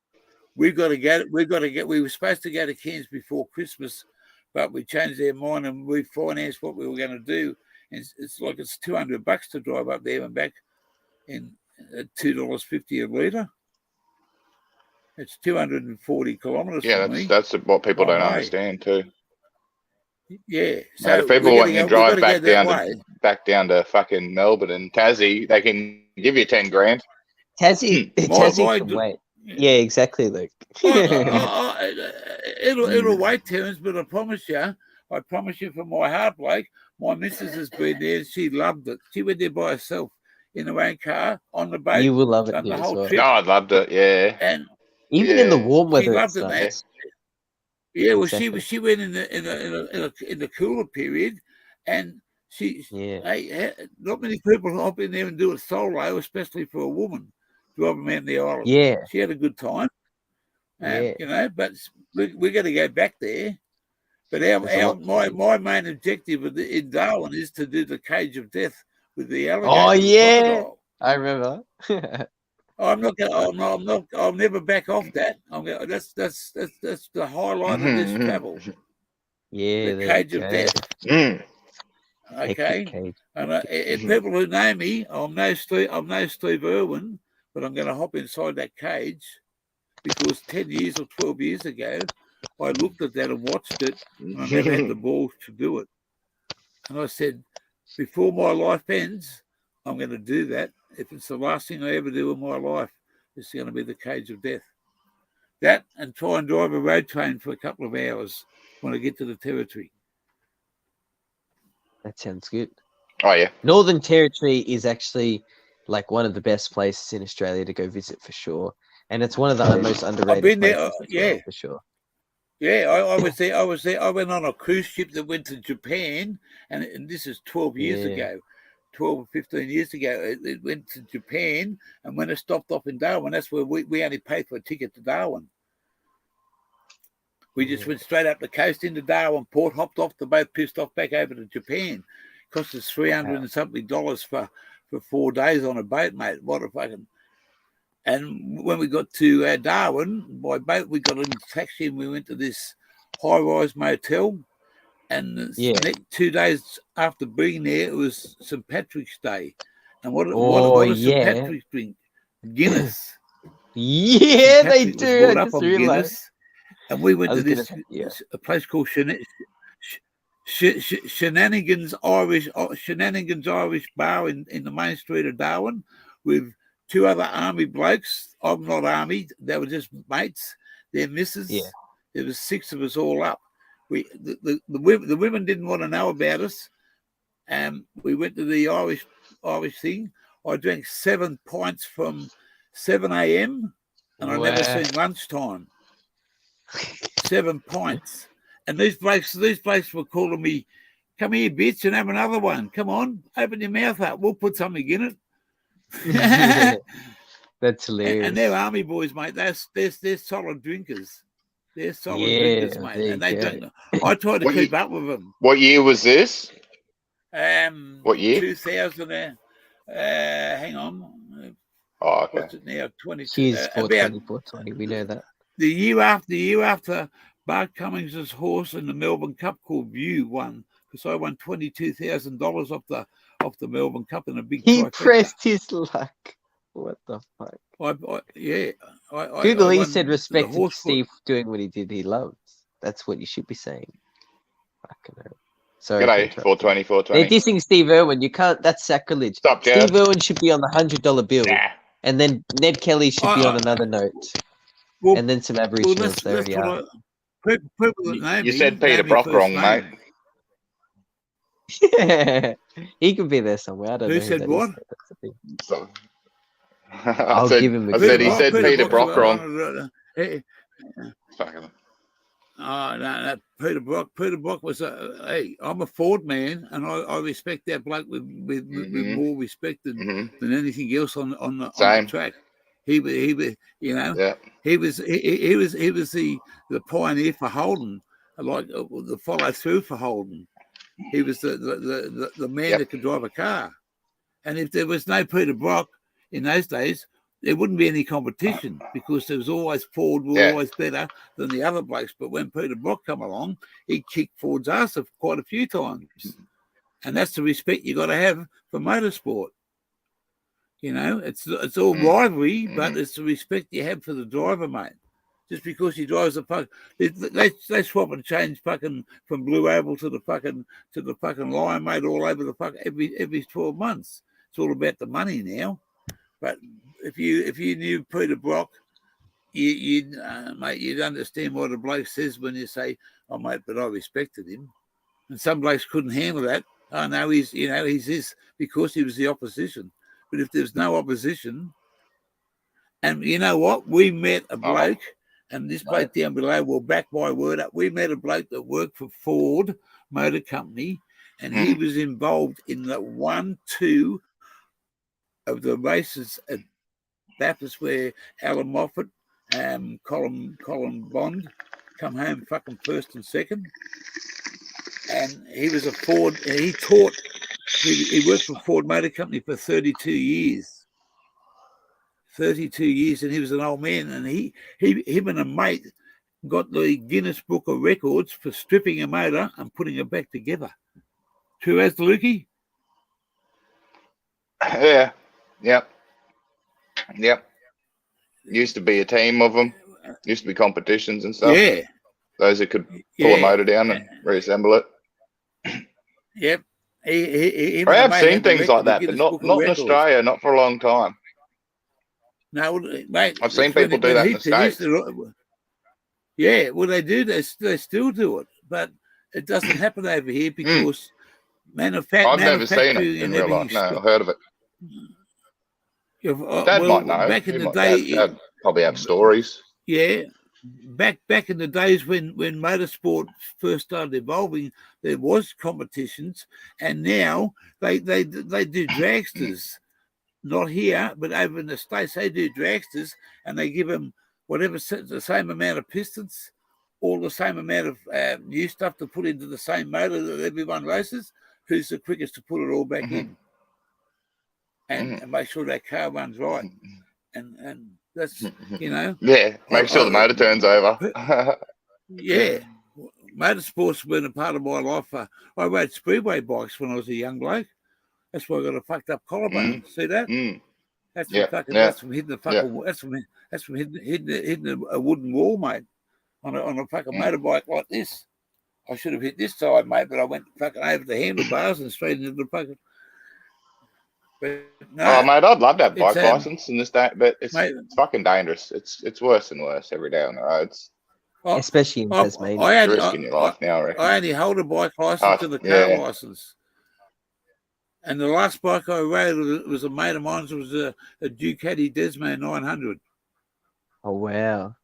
We were supposed to go to Cairns before Christmas, but we changed our mind and we financed what we were going to do. And it's like it's $200 to drive up there and back in $2.50 a litre. It's 240 kilometres from me. That's what people don't understand too. Yeah. So if people want you to drive back down to fucking Melbourne and Tassie, they can give you 10 grand. Tassie can wait. Yeah, exactly, Luke. It'll wait, Terence, but I promise you for my heart, Blake, my missus has been there and she loved it. She went there by herself in her own car on the boat. You will love it the here whole as well. trip. No, I loved it, yeah. And even in the warm weather, she loved it, nice. Yeah, well, exactly. she went in the cooler period, and not many people hop in there and do it solo, especially for a woman driving around the island. Yeah, she had a good time. You know, but we're going to go back there. But my main objective in Darwin is to do the Cage of Death with the alligator. Oh yeah, I remember. I'll never back off that. That's the highlight of this travel. Yeah, the Cage of Death. Okay, and people who know me, I'm no Steve Irwin, but I'm going to hop inside that cage because 10 years or 12 years ago, I looked at that and watched it, and I never had the balls to do it. And I said, before my life ends, I'm going to do that. If it's the last thing I ever do in my life, it's going to be the Cage of Death. That and try and drive a road train for a couple of hours when I get to the Territory. That sounds good. Oh, yeah. Northern Territory is actually like one of the best places in Australia to go visit for sure. And it's one of the most underrated I've been there, well, for sure. Yeah, I was there. I went on a cruise ship that went to Japan, and this is 12 years ago. 12 or 15 years ago, it went to Japan, and when it stopped off in Darwin, that's where we only paid for a ticket to Darwin. We just went straight up the coast into Darwin Port, hopped off the boat, pissed off back over to Japan. Cost us $300 and something for 4 days on a boat, mate. What a fucking... And when we got to Darwin, by boat, we got in a taxi and we went to this high-rise motel. And 2 days after being there, it was St. Patrick's Day. And what does St. Patrick's drink? Guinness. Yeah, they do. I just realized. And we went I to was gonna this say, yeah. a place called Shenanigans Irish Bar in the main street of Darwin with two other army blokes. I'm not army; they were just mates. Their missus. Yeah. There was 6 of us all up. The women didn't want to know about us. We went to the Irish thing. I drank 7 pints from 7 a.m. and I never Wow. seen lunchtime. 7 pints. And these blokes were calling me, come here, bitch, and have another one. Come on, open your mouth up. We'll put something in it. That's hilarious. And they're army boys, mate. They're solid drinkers. They're solid drinkers, mate. there And they you go. don't. I try to What keep up with them. What year was this? What year? 2000. Hang on. Oh, okay. What's it now? 20. Cheers, About 420, 420. We know that. the year after Bart Cummings's horse in the Melbourne Cup called View won, because I won $22,000 off the Melbourne Cup in a big He trifecta. pressed his luck. What the fuck? Google, he won said the respect to horse Steve doing what he did. He loves. That's what you should be saying. Fucking hell. Sorry. G'day, for 420, They're 420. dissing Steve Irwin. You can't. That's sacrilege. Stop, Jared. Steve Irwin should be on the $100 bill, Nah. and then Ned Kelly should be on another note, Well, and then some Aboriginals. They that's already what are. people that know You me said Peter know me Brock first wrong, name. mate. He could be there somewhere. I don't Who know. said that what? Is. That's the thing. So, I'll give him a I good said he mark. said Peter Brock wrong. Oh no, Peter Brock. Peter Brock was hey, I'm a Ford man, and I respect that bloke with more respect than anything else on the Same. track. He was, you know, Yeah. he was the pioneer for Holden, like the follow through for Holden. He was the man Yep. that could drive a car. And if there was no Peter Brock in those days, there wouldn't be any competition because there was always Ford were Yeah. always better than the other blokes. But when Peter Brock come along, he kicked Ford's ass quite a few times. And that's the respect you got to have for motorsport. You know, it's all rivalry, but it's the respect you have for the driver, mate. Just because he drives a puck, they swap and change fucking from Blue Oval to the fucking Lion, mate, all over the puck every 12 months. It's all about the money now. But if you knew Peter Brock, you'd understand what a bloke says when you say, "Oh mate," but I respected him. And some blokes couldn't handle that. Oh no, he's this because he was the opposition. But if there's no opposition, and you know what, we met a bloke. And this bloke down below will back my word up. We met a bloke that worked for Ford Motor Company, and he was involved in the 1-2 of the races at Bathurst where Alan Moffat and Colin Bond come home fucking first and second. And he was a Ford, and he worked for Ford Motor Company for 32 years. 32 years, and he was an old man, and him and a mate got the Guinness Book of Records for stripping a motor and putting it back together. True as Lukey? Yeah. Yep. Used to be a team of them. Used to be competitions and stuff. Yeah. Those that could pull a motor down and reassemble it. Yep. I have seen things like that, but not in Australia, not for a long time. No, mate. I've seen people do that in the States. Yeah, well, they do. They still do it, but it doesn't happen over here because I've never seen it in real life. No, I've heard of it. Dad might know. Back in the day, Dad probably have stories. Yeah, back in the days when motorsport first started evolving, there was competitions, and now they do dragsters. Not here, but over in the States, they do dragsters, and they give them whatever the same amount of pistons, all the same amount of new stuff to put into the same motor that everyone races. Who's the quickest to put it all back in, and make sure that car runs right, and that's Yeah, make sure the motor turns over. Yeah, motorsport's been a part of my life. I rode speedway bikes when I was a young bloke. That's why I got a fucked up collarbone. See that? That's from hitting the fucking. That's from hitting a wooden wall, mate. on a fucking motorbike like this. I should have hit this side, mate, but I went fucking over the handlebars and straight into the fucking. But no, Oh, mate, I'd love to have it's, bike license in this day, but it's mate, fucking dangerous. It's worse and worse every day on the roads. Especially in Tasmania. I You're risking your life now, I reckon. I only hold a bike license to the car license. And the last bike I rode was a mate of mine. It was a Ducati Desmo 900. Oh wow!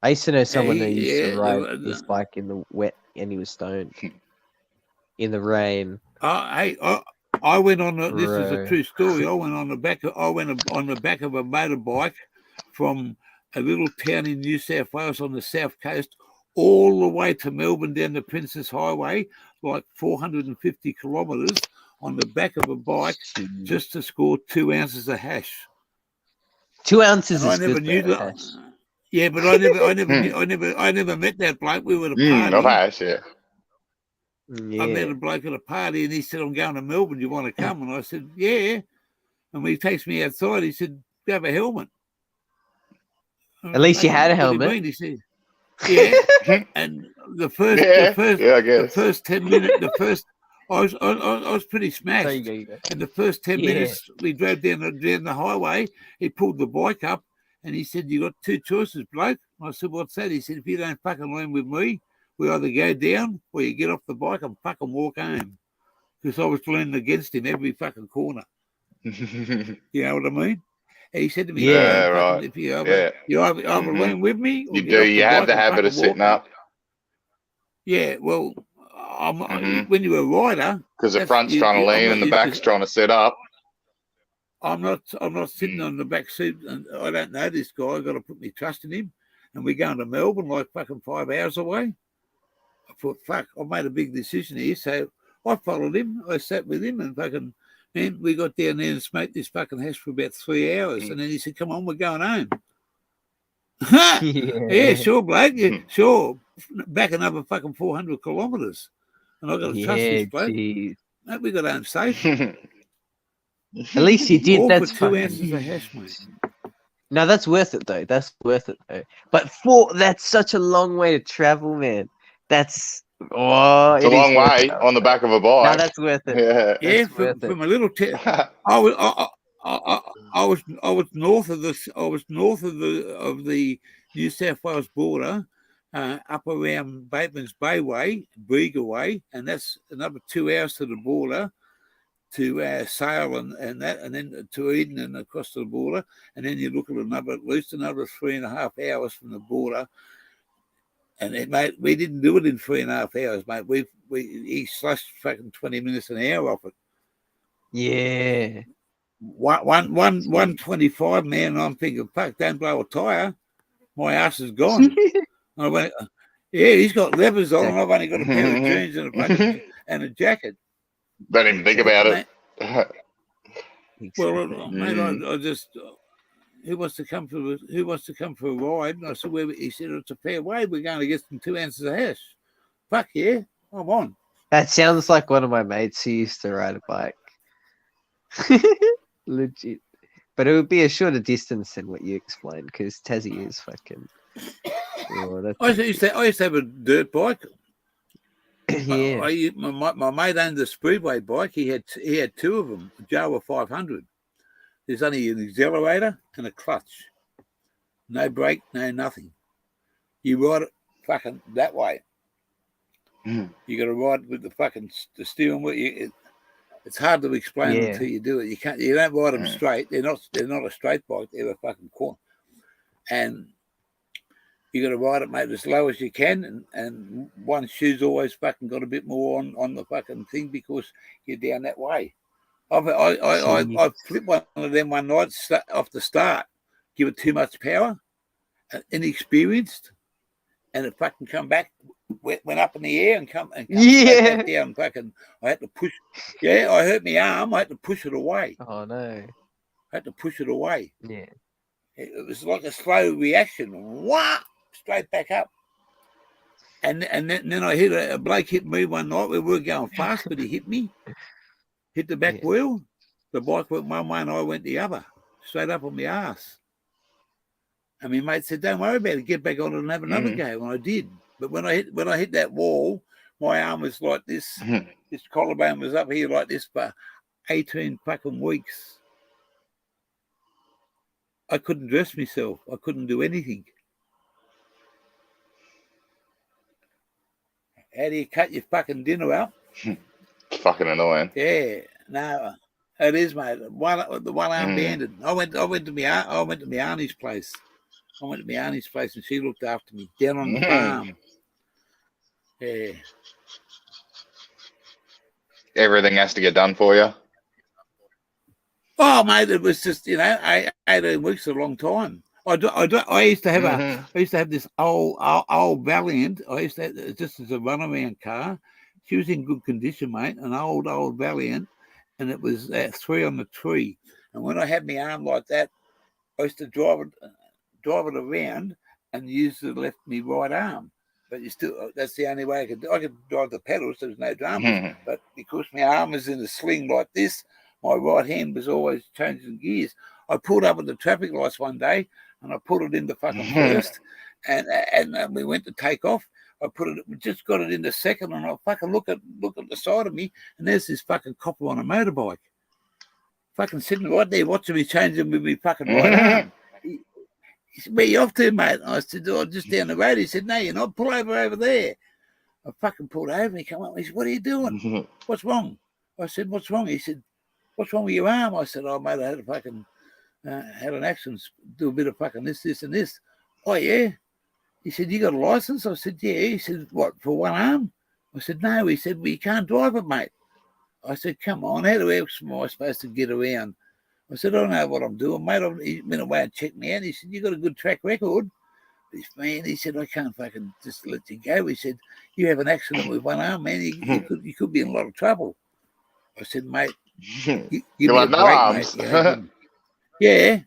I used to know someone that used to Yeah, ride his bike in the wet, and he was stoned in the rain. I went on. This is a Bro. true story. I went on the back of a motorbike from a little town in New South Wales on the south coast, all the way to Melbourne down the Princess Highway, like 450 kilometres on the back of a bike, just to score 2 ounces of hash. 2 ounces And is I never good knew for that. hash. Yeah, but I never met that bloke. We were at a party. Of hash, yeah. I met Yeah. a bloke at a party, and he said, "I'm going to Melbourne. You want to come?" And I said, "Yeah." And when he takes me outside, he said, "Do you have a helmet?" At least you had a "What do you helmet. mean?" He said, "Yeah." And the first I guess. 10 minutes, I was pretty smashed. There you go. And the first 10 Yeah. minutes we drove down the highway, he pulled the bike up and he said, "You got two choices, bloke." I said, "What's that?" He said, "If you don't fucking learn with me, we either go down or you get off the bike and fucking walk home." Because I was leaning against him every fucking corner. You know what I mean? And he said to me, Yeah, right. If you Yeah. either Mhm. learn with me or You get do. off You the have bike the and habit of fucking sitting walk up Yeah, well, Mhm. when you're a rider, because the that's- front's you- trying to you- I'm lean not- and the you back's just- trying to sit up. I'm not sitting on the back seat, and I don't know this guy. I got to put my trust in him, and we're going to Melbourne like fucking 5 hours away. I thought, fuck, I made a big decision here, so I followed him. I sat with him, and fucking man, we got down there and smoked this fucking hash for about 3 hours, and then he said, "Come on, we're going home." Yeah, sure, bloke. Yeah, sure. Back another fucking 400 kilometres, and I got to trust Yeah, this bloke. geez. Mate, we got home safe. At least you did. All That's for 2 fucking... ounces of hash, mate. No, that's worth it though. That's worth it though. But that's such a long way to travel, man. That's It's a long way on the back of a No, bike. that's worth it. Yeah. Yeah, That's worth it. from a little town. I was north of this. I was north of the New South Wales border, up around Bateman's Bay Way, Briga Way, and that's another 2 hours to the border, to Sale and that, and then to Eden and across to the border, and then you look at at least another 3.5 hours from the border. And mate, we didn't do it in 3.5 hours, mate. He slashed fucking 20 minutes an hour off it. Yeah. 125, man. I'm thinking, fuck, don't blow a tire. My ass is gone. I went, yeah, he's got levers on, and I've only got a pair of jeans and a jacket. Don't even think about Mate, it. well, mate, I just, who wants to come for a ride? And I said, well, he said, it's a fair way. We're going to get some 2 ounces of hash. Fuck yeah, I'm on. That sounds like one of my mates who used to ride a bike. Legit. But it would be a shorter distance than what you explained, because Tassie is fucking... Oh, that's... I used to have a dirt bike. Yeah. My mate owned the Speedway bike. He had two of them, a Jawa 500. There's only an accelerator and a clutch. No brake, no nothing. You ride it fucking that way. You got to ride with the steering wheel. It's hard to explain until you do it. You don't ride them straight. They're not a straight bike. They're a fucking corner. And you got to ride it, mate, as low as you can, and one shoe's always fucking got a bit more on the fucking thing because you're down that way. I flipped one of them one night off the start, give it too much power, inexperienced, and it fucking come back, went up in the air and come straight back down. Fucking, I had to push. Yeah, I hurt my arm. I had to push it away. Oh no! I had to push it away. Yeah. It was like a slow reaction. Wah! Straight back up. And then I hit a bloke hit me one night. We were going fast, but he hit me. Hit the back wheel. The bike went one way and I went the other. Straight up on my ass. And my mate said, "Don't worry about it. Get back on it and have another go." And I did. But when I hit that wall, my arm was like this. This collarbone was up here like this for 18 fucking weeks. I couldn't dress myself. I couldn't do anything. How do you cut your fucking dinner up? It's fucking annoying. Yeah, no, it is, mate. The one arm banded. I went to my auntie's place. And she looked after me down on the farm. Yeah. Everything has to get done for you. Oh, mate, it was just 18 weeks is a long time. I used to have this old Valiant. I used to have it just as a runaround car. She was in good condition, mate. An old Valiant, and it was 3 on the tree. And when I had my arm like that, I used to drive it around and use the my right arm. But that's the only way I could drive the pedals. There was no drama. But because my arm was in a sling like this, my right hand was always changing gears. I pulled up at the traffic lights one day and I put it in the fucking first, and we went to take off. We just got it in the second, and I fucking look at the side of me, and there's this fucking copper on a motorbike, fucking sitting right there watching me changing with me fucking right arm. He said, "Where you off to, mate?" I said, "Oh, just down the road." He said, "No, you're not. Pull over there." I fucking pulled over, and he came up. He said, "What are you doing? What's wrong?" I said, "What's wrong?" He said, "What's wrong with your arm?" I said, "Oh, mate, I had a fucking had an accident. Do a bit of fucking this, and this." "Oh, yeah." He said, "You got a license?" I said, "Yeah." He said, "What, for one arm?" I said, "No." He said, "Well, you can't drive it, mate." I said, "Come on, how else am I supposed to get around?" I said, "I don't know what I'm doing, mate." He went away and checked me out. He said, "You got a good track record." Man, he said, "I can't fucking just let you go." He said, "You have an accident with one arm, man. You could be in a lot of trouble." I said, "Mate, give me You're a like, no break, arms. mate." Yeah.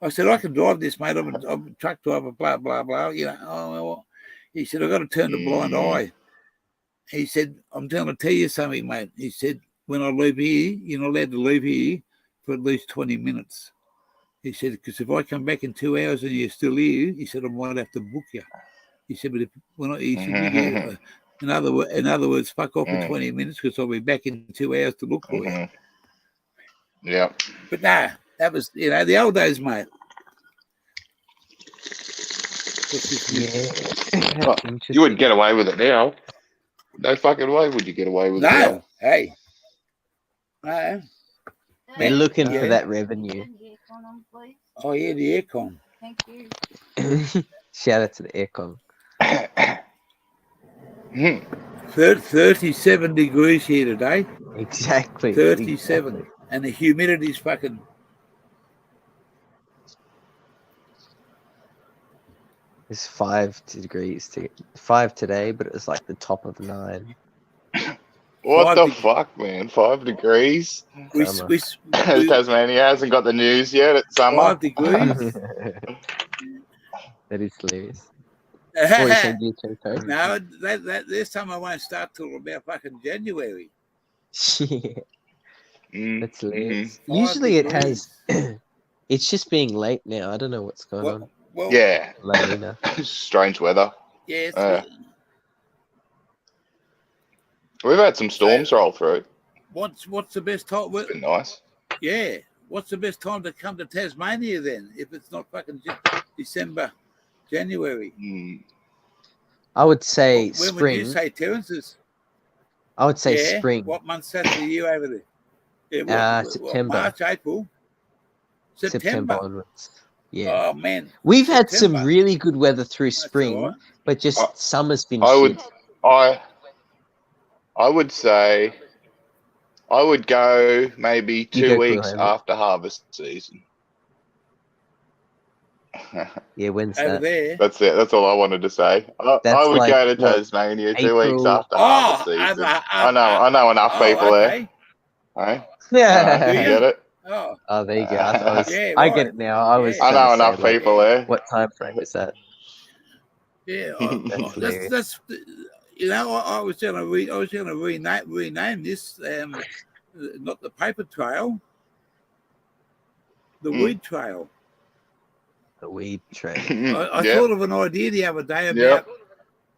I said, "I can drive this, mate. I'm a truck driver, blah, blah, blah." Oh, well. He said, "I've got to turn the blind eye." He said, "I'm going to tell you something, mate." He said, "When I leave here, you're not allowed to leave here for at least 20 minutes. He said, "Because if I come back in 2 hours and you're still here," he said, "I might have to book you." He said, "But he said, you get, in other words, fuck off for 20 minutes because I'll be back in 2 hours to look for you." Yeah. But nah, that was, the old days, mate. Yeah. Well, you wouldn't get away with it now. No fucking way would you get away with it now. No, hey. No. They're looking Yeah. for that revenue. Oh, yeah, the aircon. Thank you. Shout out to the aircon. 37 degrees here today. Exactly. 37. Exactly. And the humidity's fucking... It's 5 degrees 5 today, but it was like the top of 9. What the fuck, man? 5 degrees? Tasmania hasn't got the news yet. It's summer. 5 degrees? That is hilarious. What you saying, Tony? No, this summer won't start till about fucking January. Shit. That's hilarious. 5 Usually it degrees. has... It's just being late now. I don't know what's going on. Well, Yeah. Later. Strange weather. Yeah, We've had some storms roll through. what's the best time? It's been nice. Yeah, what's the best time to come to Tasmania then? If it's not fucking December, January. I would say When spring. would you say, Terence? I would say spring. What month starts the year over there? Yeah, September. March, April. September onwards. Yeah. Oh man, We've had some September. really good weather through That's spring, all right. but just summer's been I would, shit. I would say, I would go maybe 2 weeks after harvest season. Yeah, when's over that? there. That's it. That's all I wanted to say. I would like, go to what, Tasmania 2 April? weeks after harvest season. I know enough people okay. there. Hey? Yeah. You get it? Oh, There you go. I yeah, I right. get it now. I was. Yeah. I trying know to say, enough like, people there. What time frame is that? Yeah, hilarious. that's I was going to rename this not the paper trail, the weed trail. The weed trade. I Yeah, thought of an idea the other day about Yep.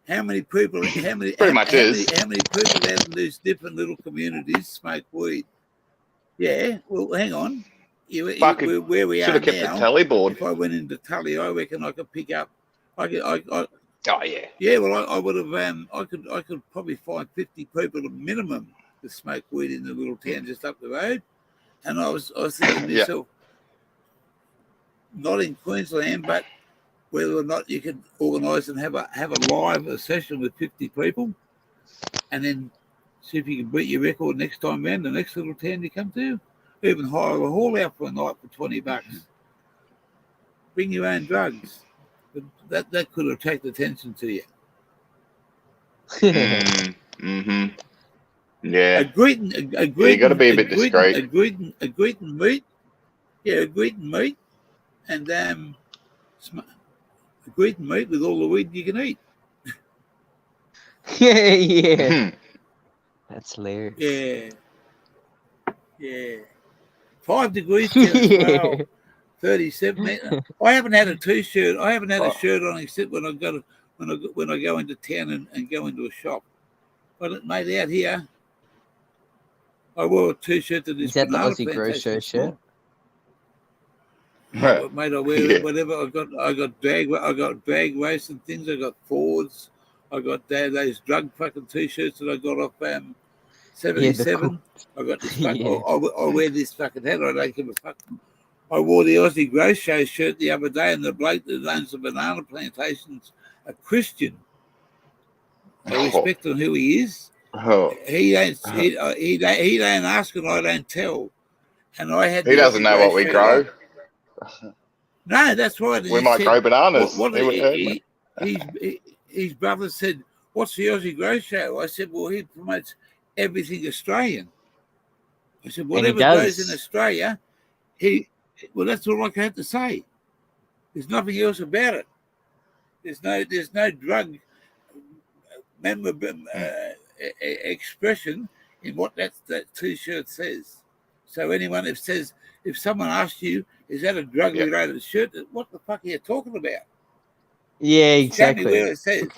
how many people, Pretty much is. how many people out in these different little communities smoke weed. Yeah, well, hang on. Fucking Where we should are have kept the now, tally board. if I went into Tully, I reckon I could pick up. Oh yeah. Yeah, well, I would have. I could probably find 50 people at minimum to smoke weed in the little town just up the road. And I was thinking to Yeah. myself, not in Queensland, but whether or not you could organise and have a live session with 50 people, and then see if you can beat your record next time round, the next little town you come to. Even hire a hall out for a night for $20. Bring your own drugs. But that could attract attention to you. Mm-hmm. Yeah. A greeting, You got to be a bit discreet. a greeting meet. Yeah, a greeting meet, and a greeting meet with all the weed you can eat. Yeah. That's hilarious. Yeah. 5 degrees Kenneth, 37. I haven't had a t-shirt. I haven't had a shirt on except when I go into town and go into a shop. But mate, out here, I wore a t-shirt to this. Is that the banana Aussie Grow plantation Show shirt? Mate, I wear it, whatever. I got drag racing things. I got Fords. I got those drug fucking t-shirts that I got off 77. I got this fucking. Yeah. I wear this fucking hat. I don't give a fuck. I wore the Aussie Grow Show shirt the other day, and the bloke that owns the banana plantation's a Christian. I respect him who he is. Oh. He don't ask and I don't tell. And I had. He doesn't know what we grow. No, that's right. We might grow bananas. His brother said, "What's the Aussie Grow Show?" I said, "Well, he promotes everything Australian." I said, "Whatever goes in Australia, well, that's all I have to say. There's nothing else about it. There's no drug expression in what that t-shirt says. So anyone that says, if someone asks you, is that a drug-related shirt? What the fuck are you talking about? Yeah, exactly. Show me where it says.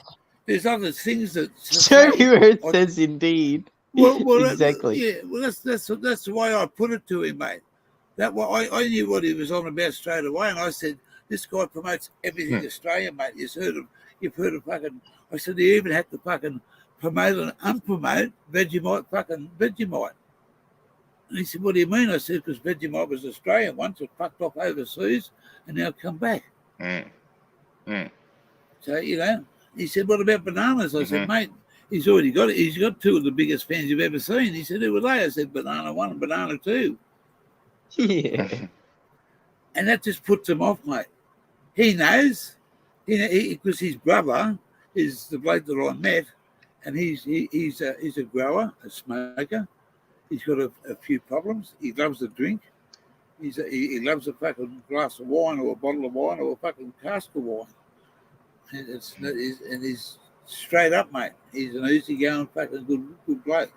There's other things that show me where it says indeed. Well, exactly. Well, that's the way I put it to him, mate. That I knew what he was on about straight away, and I said, this guy promotes everything Australian, mate. You've heard of fucking. I said, you even have to fucking promote and unpromote Vegemite. And he said, what do you mean? I said, because Vegemite was Australian once, it fucked off overseas, and now come back. So, he said, what about bananas? I said, mate, he's already got it. He's got 2 of the biggest fans you've ever seen. He said, who were they? I said, Banana 1 and Banana 2. Yeah. And that just puts him off, mate. He knows, because his brother is the bloke that I met, and he's a grower, a smoker. He's got a few problems. He loves to drink. He loves a fucking glass of wine or a bottle of wine or a fucking cask of wine. And he's straight up, mate. He's an easygoing fucking good bloke.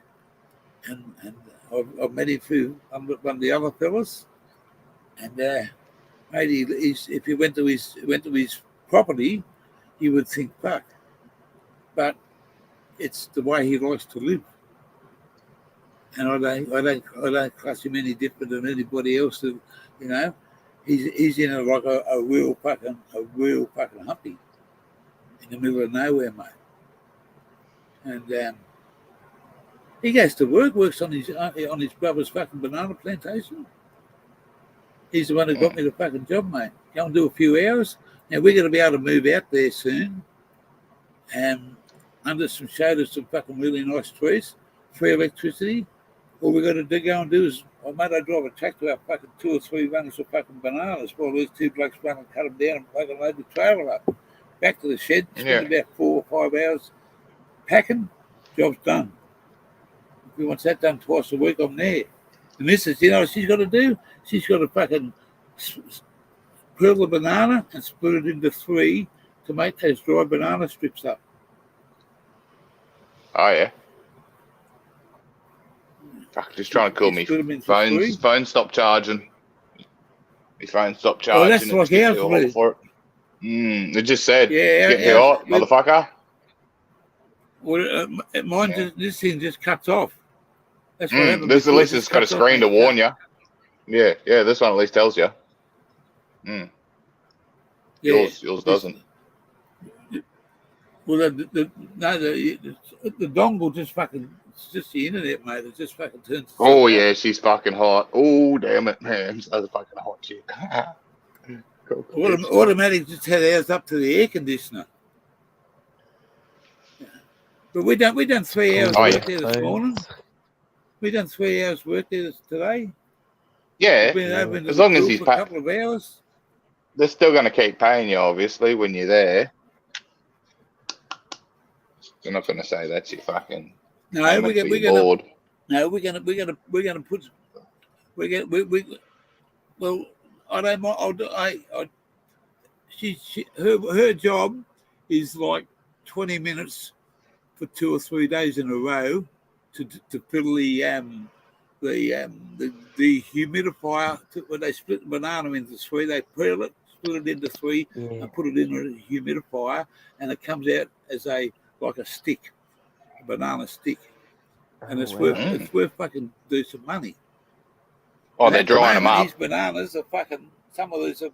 And I've met him through one of the other fellas. And mate, if you went to his property, you would think fuck. But it's the way he likes to live. And I don't class him any different than anybody else. That, he's in a real fucking humpy in the middle of nowhere, mate. And he goes to works on his brother's fucking banana plantation. He's the one who got me the fucking job, mate. Go and do a few hours. Now we're going to be able to move out there soon, and under some shade of some fucking really nice trees, free electricity. All we got to go and do is, I drive a tractor out fucking 2 or 3 runners of fucking bananas while these 2 blokes run and cut them down and fucking load the trailer up. Back to the shed, spend about 4 or 5 hours packing, job's done. If he wants that done twice a week, I'm there. The missus, what she's got to do? She's got to fucking peel the banana and split it into 3 to make those dry banana strips up. Oh, yeah. Fuck, just trying to call me. Phone stopped charging. My phone stopped charging. Oh, that's like ours, mate. It just said, Yeah, getting too hot, motherfucker. Well, mine Yeah. this thing just cuts off. That's what happened. This at before, it least just it's got a cuts off, screen to mate. warn you. Yeah, this one at least tells you. Yeah. Yours This- doesn't. Well, the dongle just fucking, it's just the internet, mate. It just fucking turns. itself Oh out. yeah, she's fucking hot. Oh damn it, man, that's fucking hot shit. Cool. Automatic just had ours up to the air conditioner. But we done 3 hours Oh, work yeah. there this morning. We done 3 hours work there today. Yeah, We've been over into as the long as pool he's for a couple of hours. they're still gonna keep paying you, obviously, when you're there. They're not gonna say that's your fucking. No, payment we're for your gonna board. no, we're gonna put well, I don't mind. Her job is like 20 minutes for 2 or 3 days in a row to fill the humidifier. When they split the banana into 3, they peel it, split it into 3, Yeah. and put it in a humidifier, and it comes out as a stick, a banana stick, and Oh, it's wow. worth fucking decent money. Oh, And they're at the drying them moment, up. These bananas are fucking. Some of these are.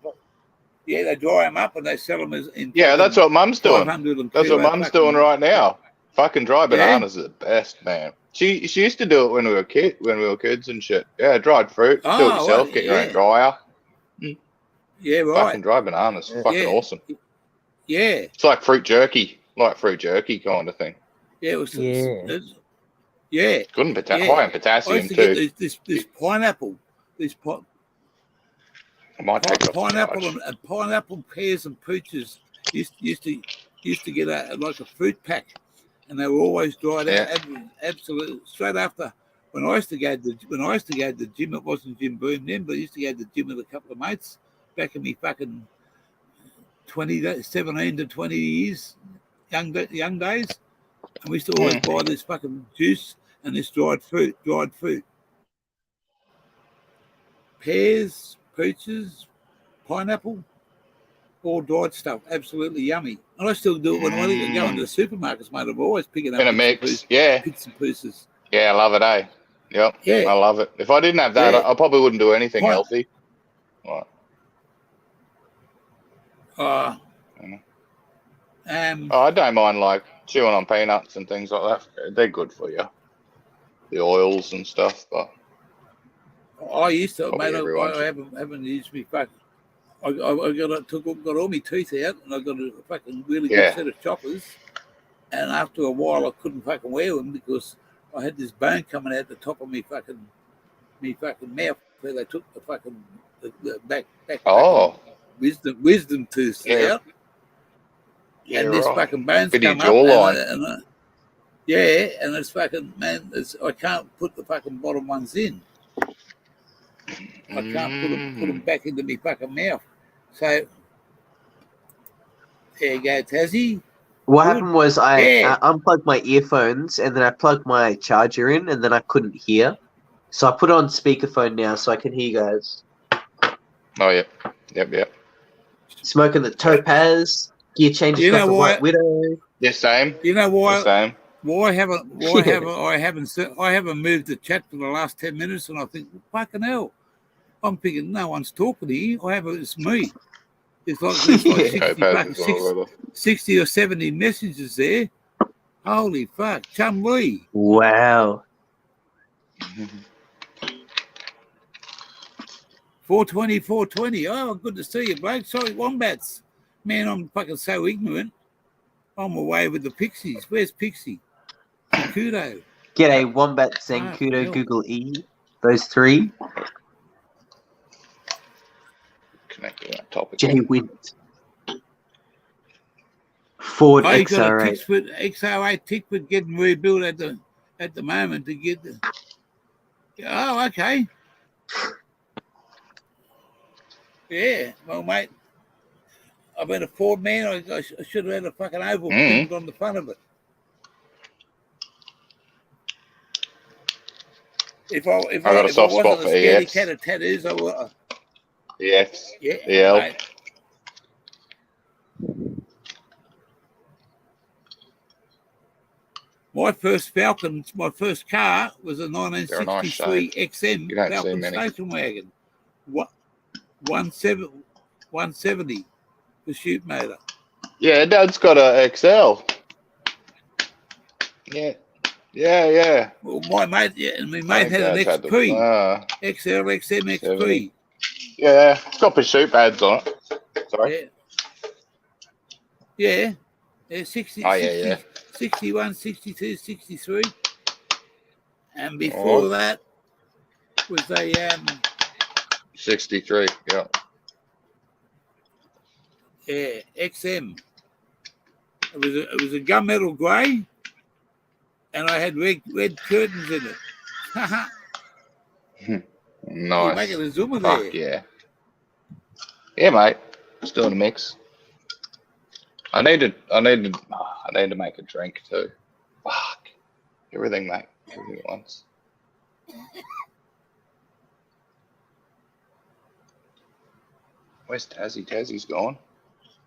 Yeah, they dry them up and they sell them as in. Yeah, that's what Mum's doing. 500 and That's what kilo Mum's fucking- doing right now. Fucking dry bananas are the best, man. She used to do it when we were kids and shit. Yeah, dried fruit. Do it Oh, yourself. right, Get your own yeah. dryer. Yeah, Fucking right. dry bananas. Fucking Yeah. awesome. Yeah, It's like fruit jerky kind of thing. yeah, it was. Yeah. Yeah. Good and Yeah. high in I potassium used to get too. this pineapple, I might take it off the pineapple charge. and pineapple, pears and peaches. Used to get like a fruit pack, and they were always dried out. Absolutely straight after. When I used to go to the gym, it wasn't Jim Boom then, but I used to go to the gym with a couple of mates back in me fucking 17 to 20 years, young days, and we used to always buy this fucking juice and this dried fruit, pears, peaches, pineapple, all dried stuff, absolutely yummy. And I still do it when I go into the supermarkets, mate. I'm always picking up In a mix. Yeah. bits and pieces. Yeah, I love it, eh? Yep. Yeah. I love it. If I didn't have that, Yeah. I probably wouldn't do anything What? healthy. Right. Oh, I don't mind like chewing on peanuts and things like that. They're good for you. The oils and stuff, but I used to, Probably mate. everyone I haven't used me fucking. I got all my teeth out, and I got a fucking really Yeah. good set of choppers. And after a while, I couldn't fucking wear them because I had this bone coming out the top of me fucking mouth where they took the fucking the back oh, wisdom tooth Yeah. out. yeah, And this right. fucking bones Bit of come your up. jawline. And yeah, and it's fucking, man, I can't put the fucking bottom ones in. I can't put them back into me fucking mouth. So there you go, Tassie. What Good. happened was I Yeah. unplugged my earphones and then I plugged my charger in and then I couldn't hear. So I put it on speakerphone now so I can hear you guys. Oh, yeah. Yep. Smoking the Topaz, gear changes You got know the what? White Widow. Yeah, same. You know The why? same. I haven't moved the chat for the last 10 minutes, and I think, fucking hell. I'm thinking no one's talking here. It's me. It's like 60, Topaz fucking as well, 60 or 70 messages there. Holy fuck, Chum Lee. Wow. 420. Oh, good to see you, bloke. Sorry, Wombats. Man, I'm fucking so ignorant. I'm away with the Pixies. Where's Pixie? Kudo. G'day, Wombat, Zancudo, hell. Google E. Those three. Connecting that topic. Jay Wint. Ford Oh, you got a XR8. XR8 Tickford getting rebuilt at the moment to get the. Oh, okay. Yeah, well, mate, I've been a Ford man. I should have had a fucking oval printed on the front of it. If I got a soft spot wasn't for a scaredy EFs. cat of tattoos, I would. Yes. Yeah, The L. mate. My first Falcon, my first car was a They're a nice 1963 XM You don't see Falcon many. station wagon. 170 pursuit motor. Yeah, Dad's got a XL. Yeah. Yeah. Well, my mate, yeah, and my I mate think had an Dad's had the XP, XL, XM, 70. XP. Yeah, it's got pursuit pads on it. Sorry. Yeah. Yeah, 60, Oh, 60, yeah. 61, 62, 63. And before that was a 63. Yeah. XM. It was a gunmetal grey, and I had red curtains in it. You're Nice. making a zoomer Fuck there. yeah. Yeah, mate. Still in the mix. I need to make a drink too. Fuck. Everything, mate. Everything at once. Where's Tassie? Tassie's gone.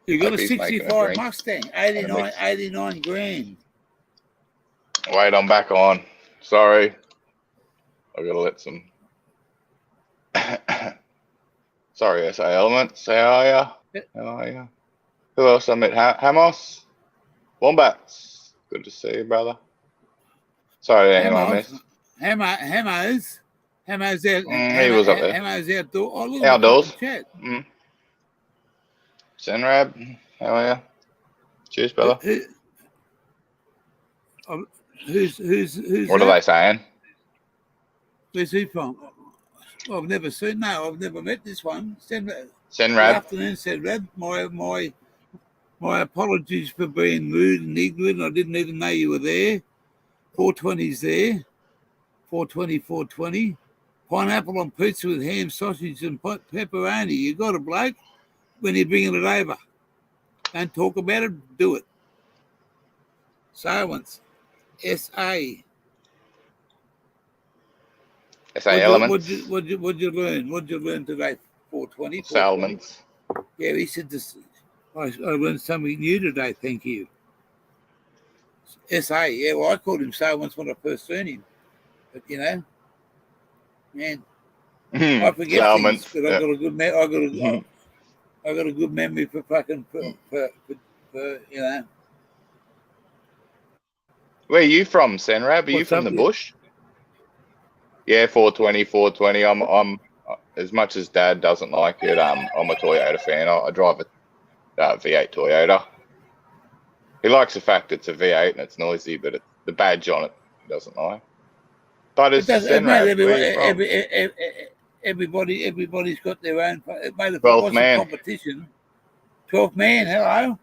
You got Hope a he's making a 65 drink. Mustang, And a 89 grand. Wait, I'm back on. Sorry. I gotta let some. Sorry, SA Elements. How are ya? How are ya? Who else I met? Hamos? Wombats. Good to see you, brother. Sorry, anyone missed. Hamos out. He was up there. Hamos outdoor. Oh, look, Outdoors. Chat. Senrab, how are ya? Cheers, brother. Who's What are they saying? Where's he from? I've never seen. No, I've never met this one. Good Senrab. afternoon, Senrab. My apologies for being rude and ignorant. I didn't even know you were there. 420's there. 420. Pineapple on pizza with ham, sausage, and pepperoni. You got it, bloke. When you're bringing it over, don't talk about it. Do it. Silence. S.A. SA Elements. What'd you learn? What'd you learn today? 420. Salmons. Yeah, he said this. I learned something new today. Thank you. S.A. Yeah, well, I called him Silence when I first seen him. But man, I forget Salmons. things. But I got a good I got a good memory for fucking for Where are you from, Senrab? Are you What's from up, the yeah? bush? Yeah, 420. I'm as much as Dad doesn't like it. I'm a Toyota fan. I drive a V8 Toyota. He likes the fact it's a V8 and it's noisy, but the badge on it he doesn't like. But it's Senrab. Where are you from? Everybody's got their own. Mate, if it 12th was man. a competition, 12th man. Hello.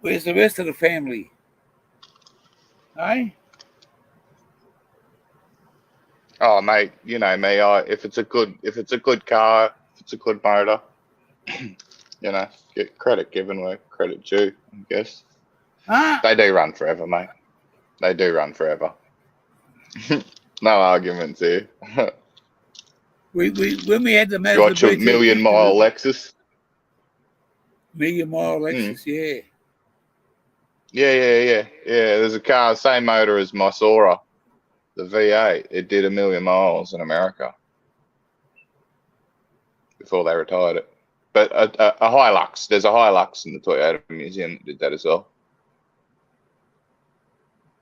Where's the rest of the family? Hey. Oh, mate, you know me. If it's a good car, if it's a good motor, get credit given where credit due. I guess they do run forever, mate. They do run forever. No arguments here. When we had the You watch a million mile Lexus. Yeah. Yeah. There's a car, same motor as my Sora, the V8. It did 1 million miles in America before they retired it. But a Hilux, there's a Hilux in the Toyota Museum that did that as well.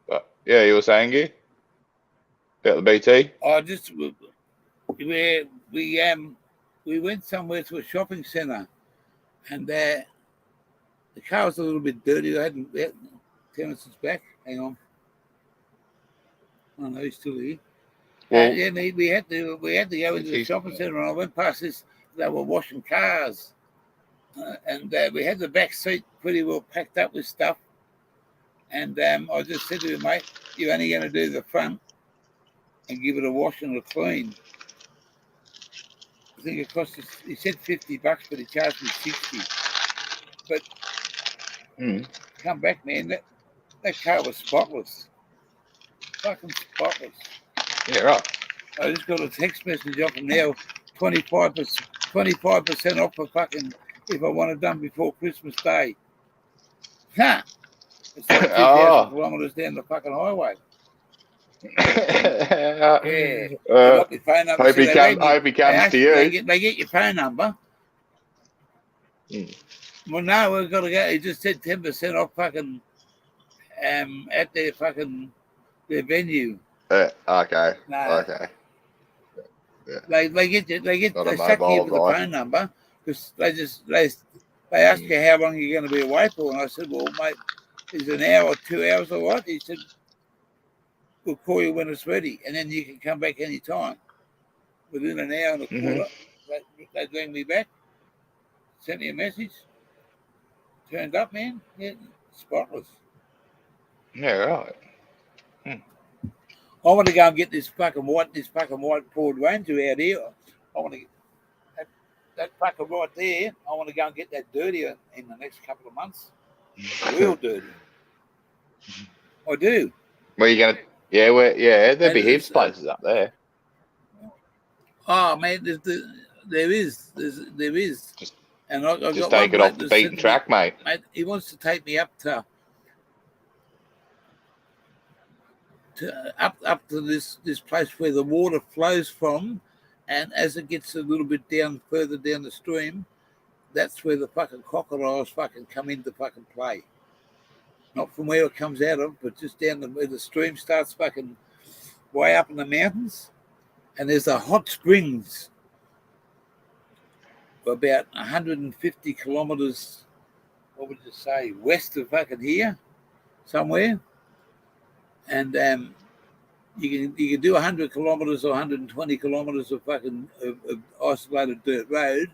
But yeah, you were saying, Guy? About the BT? We went somewhere to a shopping centre, and the car was a little bit dirty. I hadn't Terence is back. Hang on. Oh no, he's still here. Well, We had to go into the shopping centre, and I went past this. They were washing cars, and we had the back seat pretty well packed up with stuff. And I just said to him, mate, you're only going to do the front and give it a wash and a clean. I think it cost us, he said $50, but he charged me 60. But come back, man, that car was spotless. Fucking spotless. yeah, right. I just got a text message off him now, 25% off for fucking if I want it done before Christmas Day. Ha! It's like 2,000 Oh. kilometres down the fucking highway. Yeah. They got my phone number. Hope so he they comes. rang me. Hope he comes to you. They get your phone number. Mm. Well, no, we've got to go. He just said 10% off fucking at their fucking their venue. Okay. No. Okay. They Not a suck you mobile for the guy. phone number because they ask you how long you're going to be away for, and I said, well, mate, is it an hour or 2 hours or what? He said, we'll call you when it's ready, and then you can come back any time. Within an hour and a quarter, they rang me back, sent me a message, turned up, man, yeah, spotless. Yeah, right. I want to go and get this fucking white Ford Ranger out here. I want to get that fucker right there. I want to go and get that dirty in the next couple of months. Real dirty. I do. Where you gonna? Yeah, there'd be And heaps of places up there. Oh man, there is. Just- And I Just got take one it off bloke the that said beaten to track, mate. me, mate, he wants to take me up to this place where the water flows from, and as it gets a little bit further down the stream, that's where the fucking crocodiles fucking come into fucking play. Not from where it comes out of, but just down where the stream starts fucking way up in the mountains. And there's a hot springs about 150 kilometers, what would you say, west of fucking here, somewhere. And you can do 100 kilometers or 120 kilometers of fucking of isolated dirt road,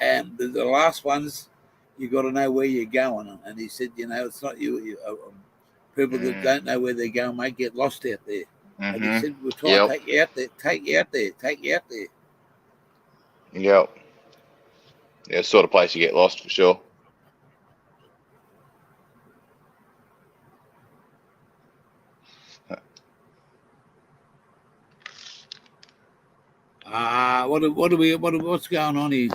and the last ones you got to know where you're going. And he said, it's not you people that don't know where they're going might get lost out there. And he said, we'll try and take you out there. Yep. Yeah, sort of place you get lost for sure. What's going on here?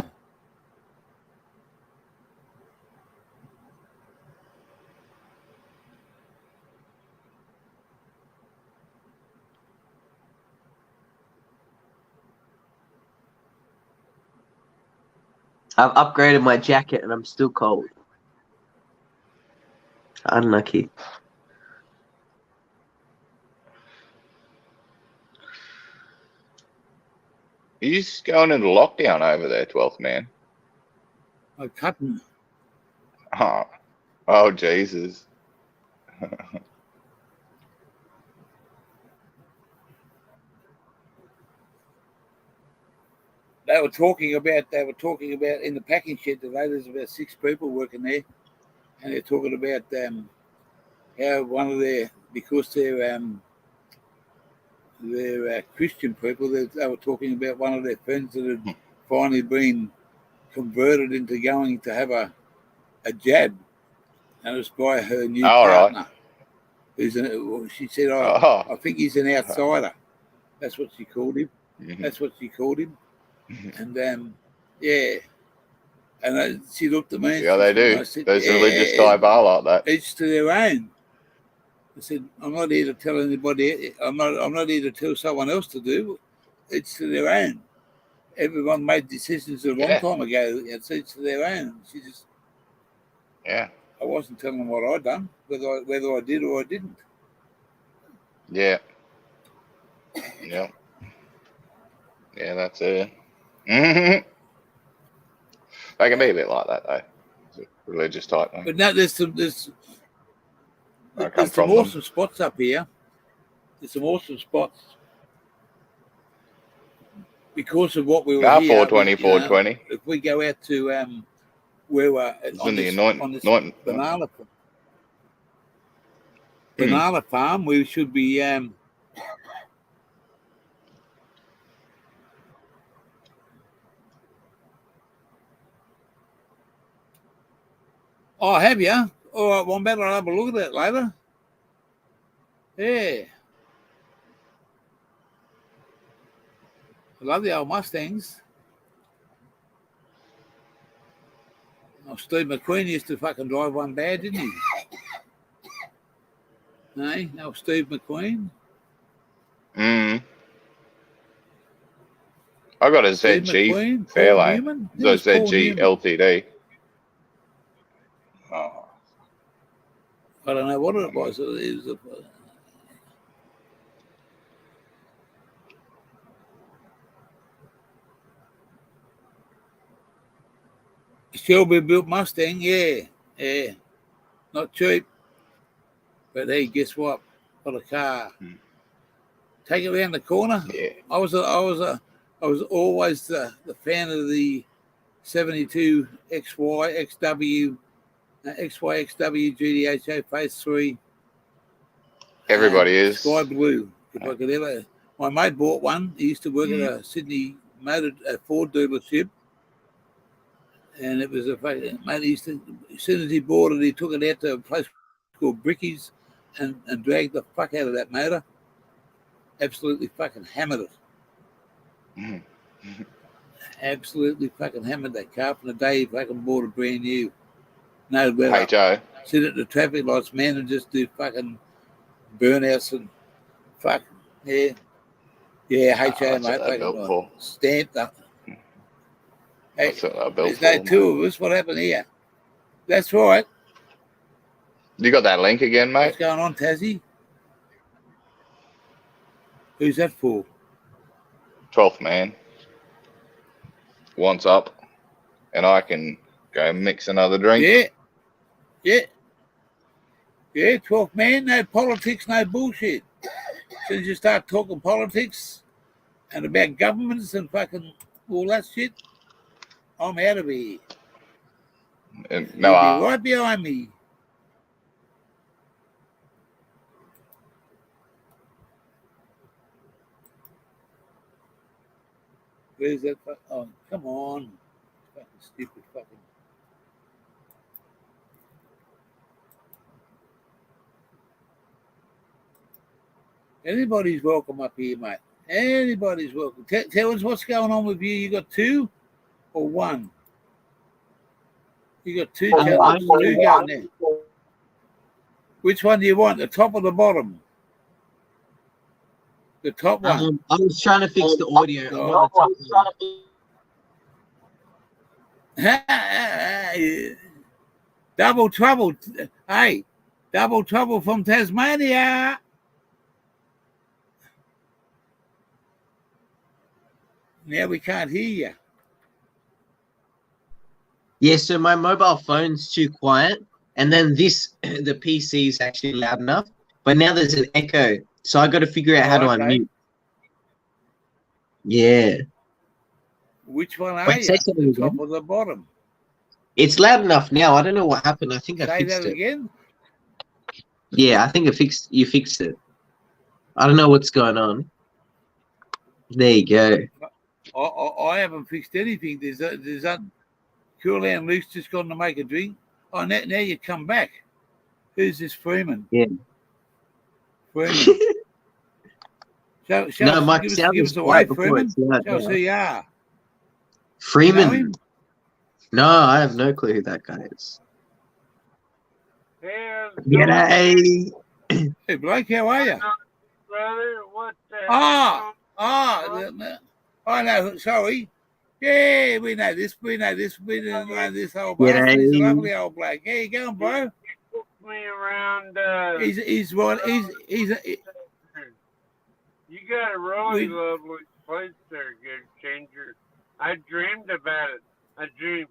I've upgraded my jacket and I'm still cold. Unlucky. He's going into lockdown over there, 12th man. I'm cutting. Oh, Jesus. They were talking about in the packing shed today. There's about 6 people working there, and they're talking about how one of because they're Christian people. They were talking about one of their friends that had finally been converted into going to have a jab, and it's by her new partner. Right. She said, I think he's an outsider. That's what she called him. And yeah, and she looked at me. Yeah, they do. Said, those religious type are like that. Each to their own. I said, I'm not here to tell anybody. I'm not here to tell someone else to do. It's to their own. Everyone made decisions a long time ago. It's each to their own. She just. Yeah. I wasn't telling them what I'd done, whether I did or I didn't. Yeah. Yeah. Yeah, that's it. They can be a bit like that though, religious type thing. But no, there's some awesome spots up here. There's some awesome spots because of what we were here. 420, 420. If we go out to where we're on this banana farm, we should be. Oh, have you? All right, well, better have a look at that later. Yeah. I love the old Mustangs. Oh, Steve McQueen used to fucking drive one bad, didn't he? Hey, no, Steve McQueen. Mm. I got a Steve ZG McQueen, Paul Fairlane. Newman. The Who's Paul ZG Newman? LTD. Oh. I don't know what it was. It was a Shelby built Mustang, yeah. Not cheap. But hey, guess what? Got a car. Hmm. Take it around the corner. Yeah. I was always the fan of the 72 XY XW XY XW GDHO Phase 3. Everybody is. Sky blue. If I could ever, my mate bought one. He used to work at a Sydney motor Ford dealership, and it was a fucking mate. He used to, as soon as he bought it, he took it out to a place called Bricky's, and dragged the fuck out of that motor. Absolutely fucking hammered it. Mm. Absolutely fucking hammered that car from the day he fucking bought it brand new. No weather. HO. Sit at the traffic lights, man, and just do fucking burnouts and fuck. Yeah. Yeah, HO, That's mate. what they're built for. Stamped up. Hey, That's what they're built there's for. no two of us. What happened here? That's right. You got that link again, mate? What's going on, Tassie? Who's that for? 12th man. Wants up. And I can go mix another drink. Yeah. 12th man, no politics, no bullshit. As soon as you start talking politics and about governments and fucking all that shit, I'm out of here. And You'll no, be right behind me. Where's that? Oh, come on. Fucking stupid fucking. Anybody's welcome up here, mate. Anybody's welcome. Tell us what's going on with you. You got two or one? You got two channels. Two going there. Which one do you want? The top or the bottom? The top one. I was trying to fix the audio. I want the top one. Double trouble. Hey, double trouble from Tasmania. Now we can't hear you. Yeah, so my mobile phone's too quiet, and then this, the PC is actually loud enough, but now there's an echo, so I got to figure out how to unmute. Yeah. Which one are Wait, you? say something The top again. or the bottom? It's loud enough now. I don't know what happened. I think I Say fixed that it. again. Yeah, I think you fixed it. I don't know what's going on. There you go. I haven't fixed anything. There's that Cool and Luke's just gone to make a drink. Oh, now you come back. Who's this Freeman? Yeah. Freeman. Show No, us, my give sound us was away, quiet before Freeman. it's loud Show us now. who you are. Freeman. You know him? No, I have no clue who that guy is. Hey, G'day. Hey, Blake, how are you? brother, what the Oh, no, sorry. Yeah, we know this. We know this old bastard. He's a G'day. lovely old bloke. How you going, bro? took me around? He's right. He's You got a really We- lovely place there, Good Changer. I dreamed about it. I dreamed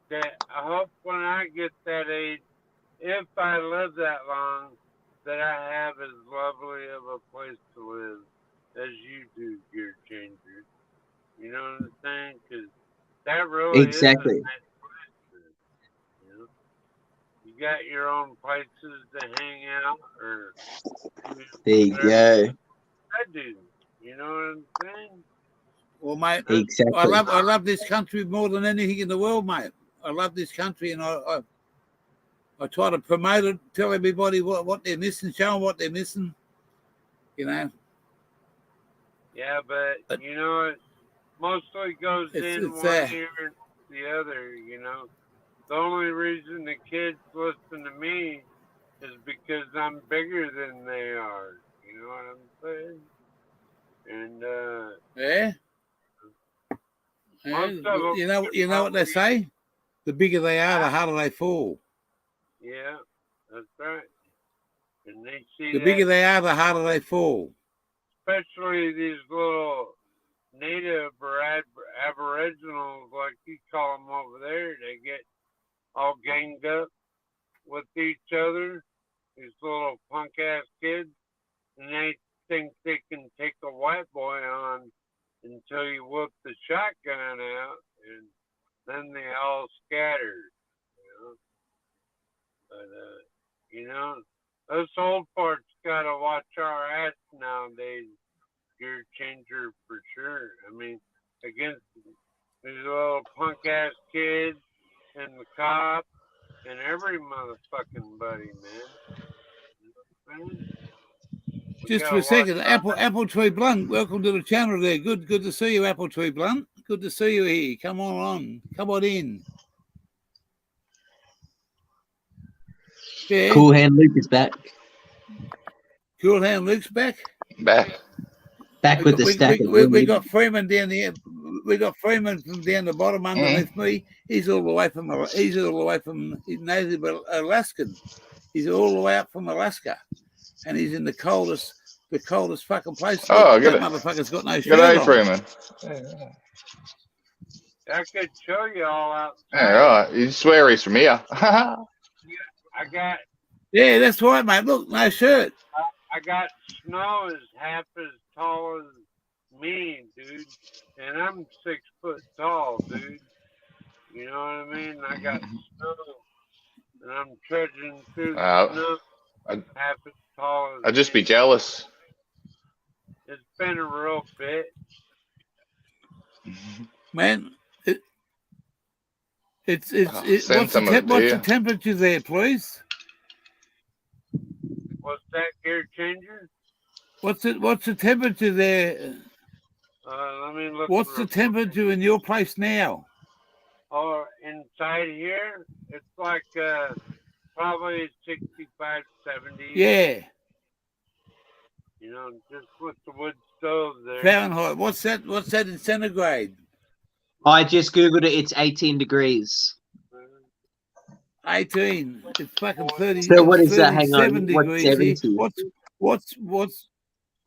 that I hope when I get that age, if I live that long, that I have as lovely of a place to live as you do, Gear Changer. You know what I'm saying? Because that really Exactly. is a nice place. You know? You got your own places to hang out, or There you whatever go. I do. You know what I'm saying? well, mate. Exactly. I love this country more than anything in the world, mate. I love this country, and I try to promote it, tell everybody what they're missing, show them what they're missing. You know, Yeah, but you know, it mostly goes It's- in it's, one ear and the other. You know, The only reason the kids listen to me is because I'm bigger than they are. You know what I'm saying? And Yeah. Most of them You know what they say? The bigger they are, the harder they fall. yeah, that's right. And they see The that, bigger they are, the harder they fall. especially these little native or aboriginals, like you call them over there, they get all ganged up with each other. These little punk ass kids, and they think they can take a white boy on until you whip the shotgun out, and then they all scatter. You know, us old farts gotta watch our ass nowadays. Gear changer for sure. I mean, against these little punk ass kids and the cop and every motherfucking buddy, man. Just for a second, Apple Tree Blunt, welcome to the channel there. Good to see you, Apple Tree Blunt. Good to see you here. Come on in. Yeah. Cool Hand Luke is back. Cool Hand Luke's back. Back with the stack. We got Freeman down there. We got Freeman from down the bottom underneath me. He's all the way from. He's native Alaskan. He's all the way up from Alaska, and he's in the coldest fucking place. Oh, that good. Motherfucker's got no shirt Good day, on. Freeman. I could show you all outside. Yeah, right. You swear he's from here. I got. Yeah, that's right, mate. Look, no shirt. I got snow as half as tall as me, dude, and I'm 6 foot tall, dude. You know what I mean? I got snow, and I'm trudging through the snow, half as tall as I'd just be jealous. It's been a real bit. Man, what's Send some of it to the you. temperature there, please? What's that, gear changer? What's the temperature there? Let me look. What's the temperature in your place now? Oh, inside here, it's like probably 65, 70. Yeah. You know, just with the wood stove there. Fahrenheit. What's that in centigrade? I just googled it. It's 18 degrees. 18. It's fucking 30. So what is that? Hang on. 37 What's degrees. 70? What's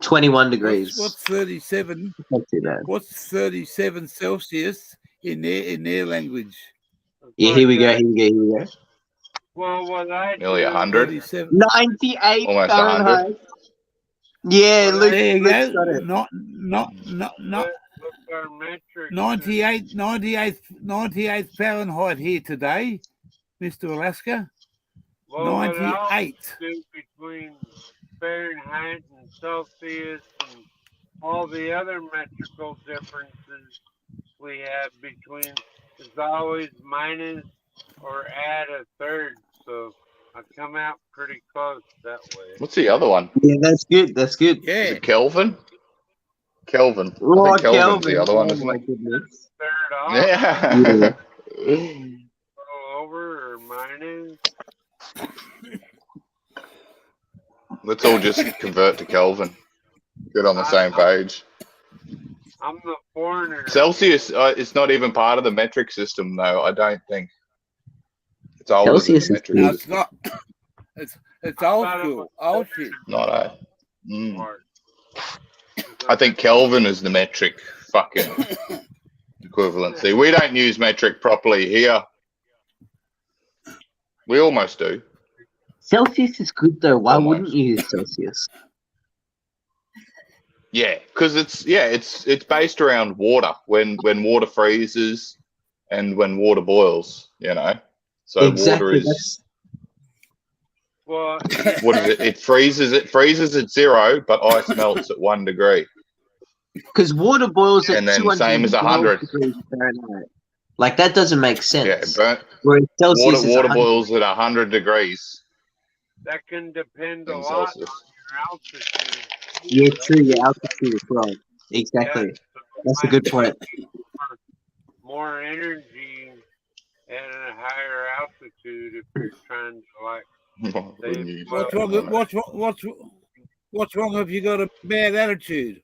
21 degrees. What's 37? Not too bad. What's 37 Celsius in their language? Yeah, here we go. Well, what I Nearly do, 100. 37. 98 Almost Fahrenheit. Yeah, Well, Luke. There you Luke's go. got it. Not look our metric. 98 Fahrenheit here today, Mr. Alaska. Well, what I'll 98. do between Fahrenheit and Celsius and all the other metrical differences we have between is always minus or add a third. So I come out pretty close that way. What's the other one? Yeah, that's good. That's good. Is Yeah. it Kelvin? Kelvin. Oh, I think Kelvin's the other one, Oh isn't my it? goodness. Third off, Yeah. go over or minus. Let's all just convert to Kelvin. Get on the same page. I'm the foreigner. Celsius is not even part of the metric system, though. I don't think. It's older Celsius than is the No, metric it's system. not. It's old school. Old shit. Not a. Mm. Part. I think Kelvin is the metric fucking equivalency. We don't use metric properly here. We almost do. Celsius is good though. Why Almost. wouldn't you use Celsius? Yeah, because it's based around water. When water freezes and when water boils, you know. So Exactly, water is that's- Well, what is it? It freezes at 0, but ice melts at 1 degree. Because water boils at And then same as 212 100. degrees Fahrenheit. Like that doesn't make Yeah, sense. but Whereas Celsius is water 100. boils at 100 degrees that can depend a in lot Celsius. on your altitude. Yeah, true. Your altitude as well. Exactly. Yeah, That's a good point. more energy at a higher altitude if you're trying to like. Wouldn't you? What's wrong? What's wrong if you got a bad attitude?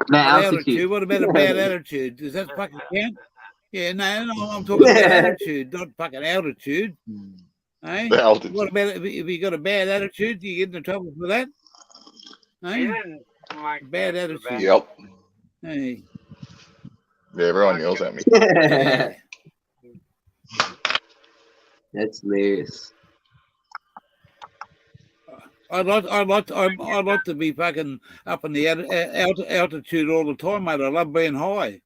No, Bad altitude. What about a bad attitude? Does that fucking count? Yeah, no, I'm talking about attitude, not fucking altitude. Eh? The altitude. What about if you got a bad attitude? Do you get into trouble for that? He Eh? didn't like Bad that attitude. about- Yep. Hey. Yeah, everyone yells at me. Yeah. That's hilarious. I'd like to be fucking up in the altitude all the time, mate. I love being high.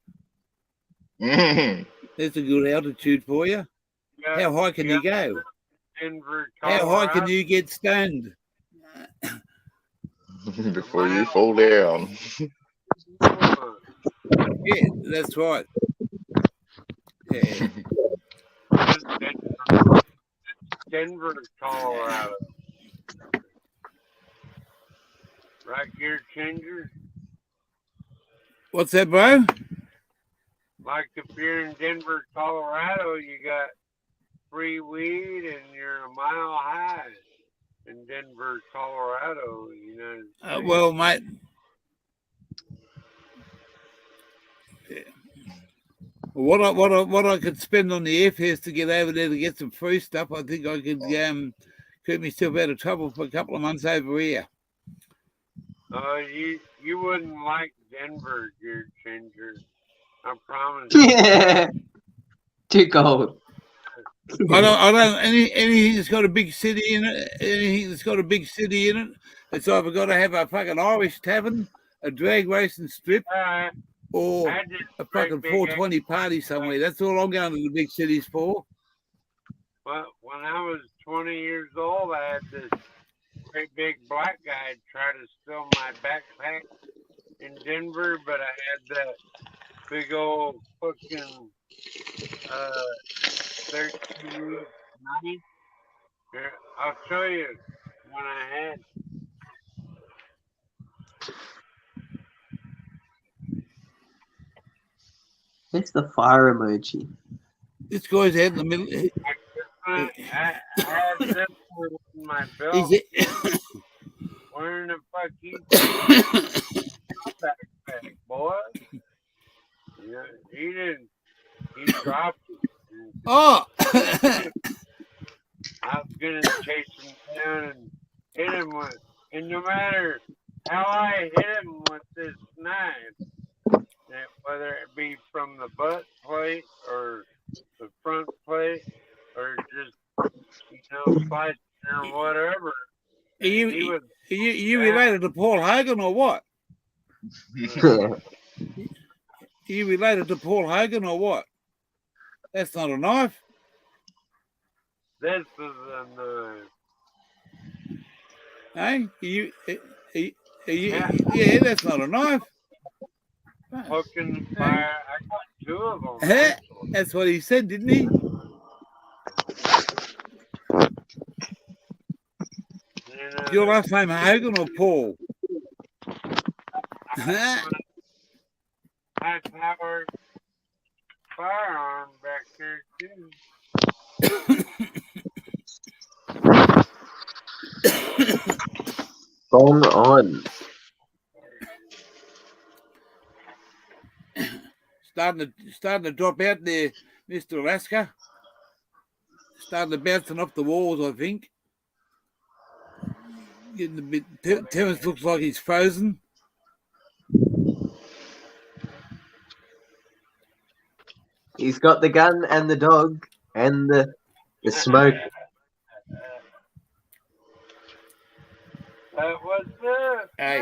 Mhm. That's a good altitude for you. Yeah, How high can you go? Denver, How high can Colorado. you get stoned? Before you fall down. Yeah, that's right. Yeah. Denver, Colorado. Right here, Changer. What's that, bro? Like if you're in Denver, Colorado, you got free weed and you're a mile high in Denver, Colorado, United States. Well, mate. Yeah. What I could spend on the airfares to get over there to get some free stuff, I think I could keep myself out of trouble for a couple of months over here. You wouldn't like Denver, Gear Changer. I promise. Yeah. Too cold. I don't anything that's got a big city in it. Anything that's got a big city in it. It's either got to have a fucking Irish tavern, a drag racing strip, or I just a fucking 420 party somewhere. That's all I'm going to the big cities for. But when I was 20 years old, I had this great big black guy try to steal my backpack in Denver, but I had that big old fucking 1390. Here, I'll show you when I had. It's the fire emoji. This guy's out in the middle. I had this one in my belt. Is it? Where in the fuck you backpack, boy? Yeah, he didn't. He dropped it. Oh, I was gonna chase him down and hit him with, and no matter how I hit him with this knife, whether it be from the butt plate or the front plate or just slicing or whatever, are you was, related to Paul Hogan or what? Are you related to Paul Hogan or what? That's not a knife. this is a knife. Hey, yeah, that's not a knife. Hooking fire. I got two of them. Huh? That's what he said, didn't he? Your last name Hogan or Paul? High powered firearm back there too. Bong on. Starting to drop out there, Mr. Alaska. Starting to bouncing off the walls, I think. Getting a bit. Terence looks like he's frozen. He's got the gun and the dog and the smoke. What's that? Hey.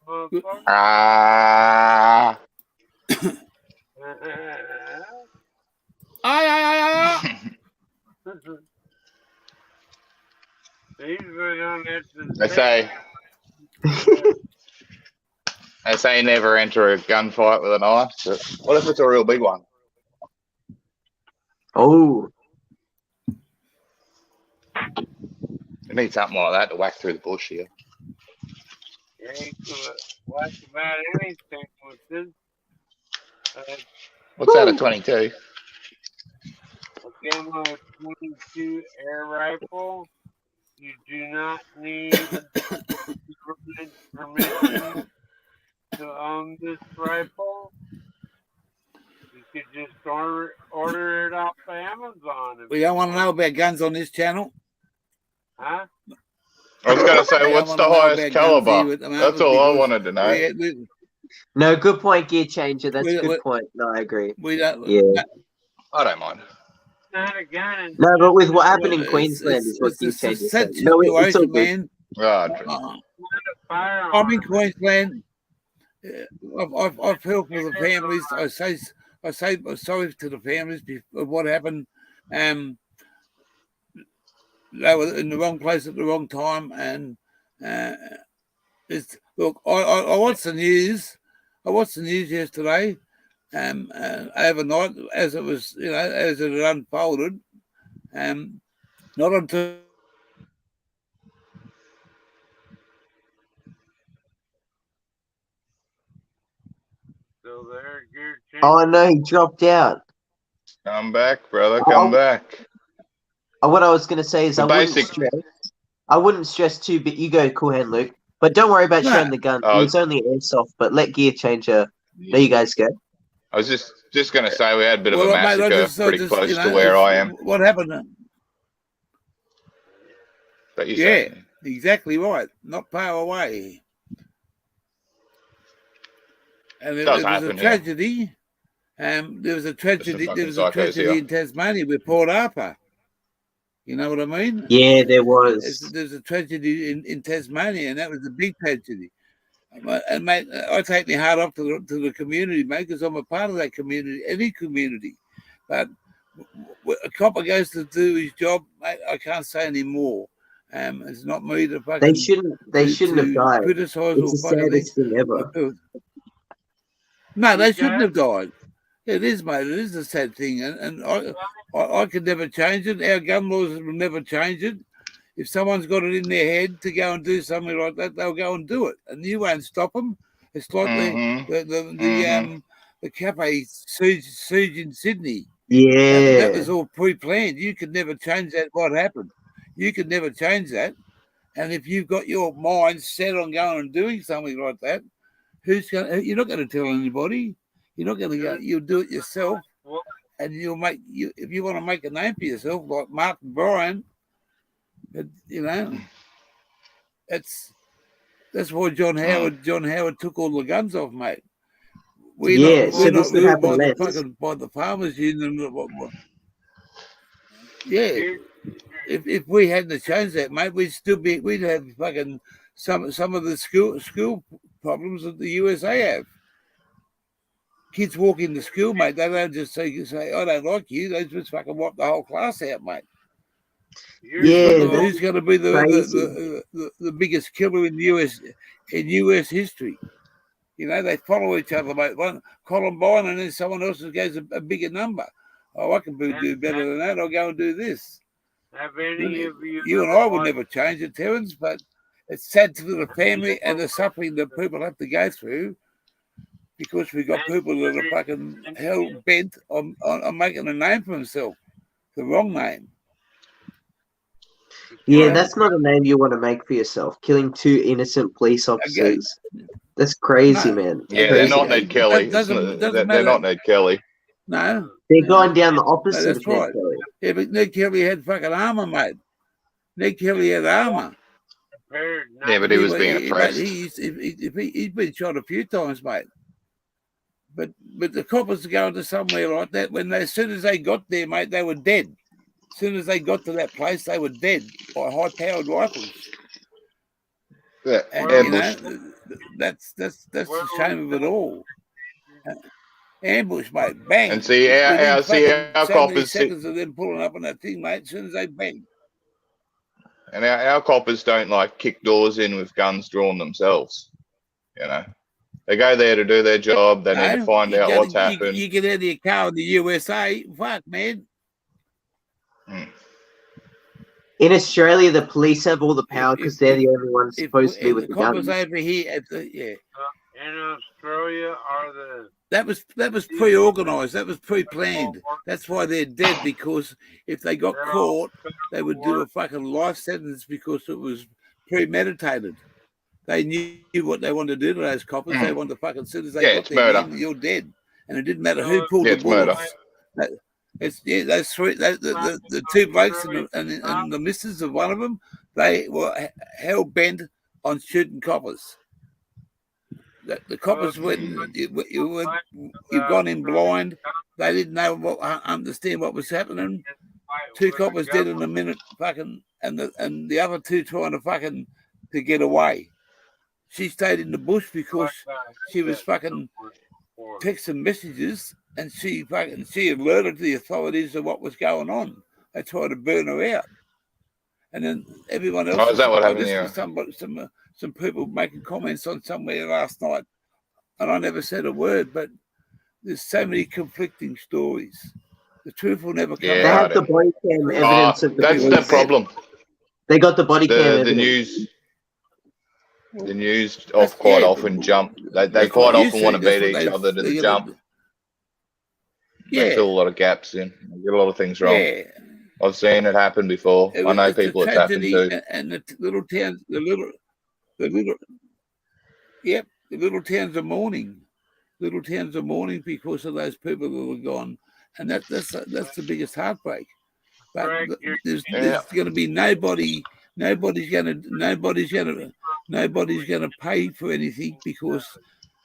Motherfucker. Ah. Aye. He's been on that since They say never enter a gunfight with a knife. But what if it's a real big one? Oh, You need something like that to whack through the bush here. You ain't gonna watch about anything with this. What's that, a 22? What's Gamma 22 air rifle. You do not need government permission to own this rifle. You could just order it off of Amazon. We don't want to know about guns on this channel. Huh? I was going to say, We what's don't the wanna know highest about guns caliber? here at the moment That's all I because wanted to know. No, good point, Gear Changer. That's We- a we- good point. No, I agree. we don't. Yeah. I don't mind. Not a gun. No, but with what happened in It's- Queensland it's- is what it's Gear a Changer sad said. No, it's all situation, good. man. Ah, true. Firearm. I'm in Queensland. I've helped with the families. I say sorry to the families of what happened. They were in the wrong place at the wrong time, and look. I watched the news. I watched the news yesterday, overnight as it was, as it had unfolded. Not until So there, Gear Changer. Oh no, he dropped out. Come back, brother. Come back. What I was gonna say is The basic- I wouldn't stress too, but you go cool hand, Luke. But don't worry about No. showing the gun. Oh. It was only airsoft, but let Gear Changer. There you guys go. I was just going to say we had a bit of a mate, I massacre pretty close to where I am. What happened? But you Yeah, say, exactly right. Not far away. And there Does was happen, a yeah. tragedy. There was a tragedy. fucking There was a psychos tragedy here. in Tasmania with Port Harper. You know what I mean? Yeah, there was. There's a tragedy in Tasmania, and that was a big tragedy. And mate, I take my heart off to the community, mate, because I'm a part of that community, any community. But a copper goes to do his job, mate. I can't say any more. It's not me to fucking. They shouldn't have died. Criticize It's the saddest thing ever. No, they shouldn't have died. It is, mate. It is a sad thing, and I could never change it. Our gun laws will never change it. If someone's got it in their head to go and do something like that, they'll go and do it, and you won't stop them. It's like the Cafe siege in Sydney. Yeah. That was all pre-planned. You could never change that. What happened? You could never change that. And if you've got your mind set on going and doing something like that, you're not going to tell anybody. You're not going to go. You'll do it yourself, and you'll make you if you want to make a name for yourself, like Martin Bryan. That's why John Howard took all the guns off, mate. We're not moved by the farmers union. Yeah, if we hadn't changed that, mate, we'd have fucking some of the school problems that the USA have. Kids walk into school, mate. They don't just say I don't like you. They just fucking wipe the whole class out, mate. Yeah, Who's going to be the biggest killer in US history? They follow each other, mate. One Columbine, and then someone else goes a bigger number. Oh, I can do better than that. I'll go and do this. Have any of You and I would never change it, Terence, but it's sad to the family and the suffering that people have to go through because we've got people that are fucking hell bent on making a name for themselves, the wrong name. Yeah, that's not a name you want to make for yourself. Killing 2 innocent police officers. That's crazy, man. Yeah, crazy. they're not Ned Kelly. They're not Ned Kelly. No. They're going down the opposite That's of Ned right. Kelly. Yeah, but Ned Kelly had fucking armour, mate. Ned Kelly had armour. Yeah, but he was being oppressed. He's been shot a few times, mate. But the coppers are going to somewhere like that. As soon as they got there, mate, they were dead. As soon as they got to that place, they were dead by high-powered rifles. Yeah, And, that's the shame of it all. Ambush, mate, bang. And see, our coppers, seconds of them pulling up on that thing, mate. As soon as they bang. And our coppers don't like kick doors in with guns drawn themselves. They go there to do their job. They need to find out what's happened. You get out of your car in the USA, fuck, man. In Australia, the police have all the power because they're the only ones supposed to be with the guns. Over here, in Australia are the That was pre-organised. That was pre-planned. That's why they're dead, because if they got caught, they would do a fucking life sentence because it was premeditated. They knew what they wanted to do to those coppers. They wanted to fucking, as soon as they Yeah, got it's there, murder. man, you're dead. And it didn't matter who pulled Yeah, the it's murder. bullets. It's those three, the two blokes and the missus of one of them, they were hell bent on shooting coppers. The coppers you've gone in blind. They didn't know understand what was happening. Two coppers dead in a minute, fucking, and the other two trying to fucking to get away. She stayed in the bush because she was fucking texting messages, and she alerted the authorities of what was going on. They tried to burn her out, and then everyone else. Oh, is that what happened here? here? Some people making comments on somewhere last night, and I never said a word. But there's so many conflicting stories. The truth will never come They Yeah, out. have the body cam evidence of the that's the police. problem. They got the body cam The evidence. news quite often jump. They That's quite what you often see. want to That's beat what each other to the they- jump. Yeah. They fill a lot of gaps in. They get a lot of things wrong. Yeah. I've seen it happen before. I know It's a people it's happened tragedy, to. and the little towns, the little towns are mourning. Little towns are mourning because of those people that are gone, and that's the biggest heartbreak. But there's going to be nobody's going to pay for anything because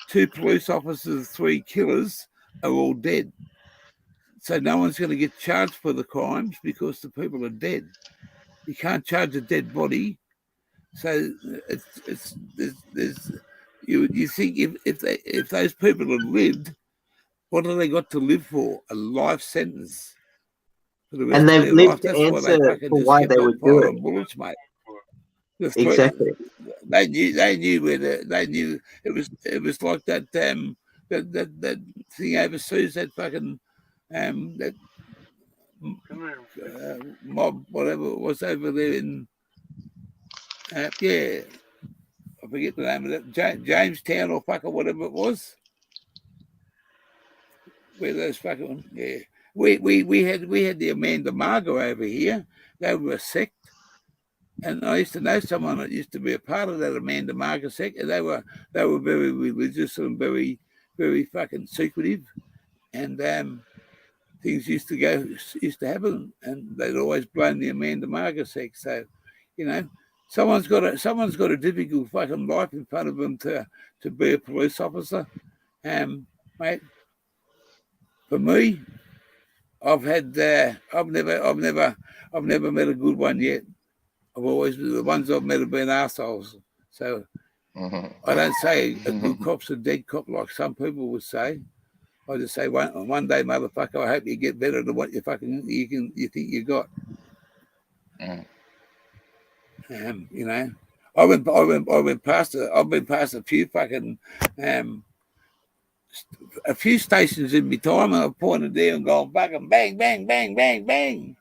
2 police officers, 3 killers are all dead. So no one's going to get charged for the crimes because the people are dead. You can't charge a dead body. So you think if those people had lived, what have they got to live for? A life sentence. For the rest And of they've their lived life. to That's why they answer fucking for just why kept they on would do it. firing bullets, mate. Exactly. They knew where they knew it was like that that thing overseas, that fucking that mob, whatever it was over there in I forget the name of that, Jamestown or fucking whatever it was. Where those fucking we had the Amanda Margot over here. They were a sect. And I used to know someone that used to be a part of that Amanda Margot sect, and they were very religious and very, very fucking secretive, and things used to happen, and they'd always blame the Amanda Margot sect. So, someone's got a difficult fucking life in front of them to be a police officer, mate. For me, I've never met a good one yet. I've always the ones I've met have been arseholes. So I don't say a good cop's a dead cop like some people would say. I just say one day, motherfucker, I hope you get better than what you think you got. I've been past a few fucking a few stations in my time, and I've pointed there and gone fucking bang, bang, bang, bang, bang.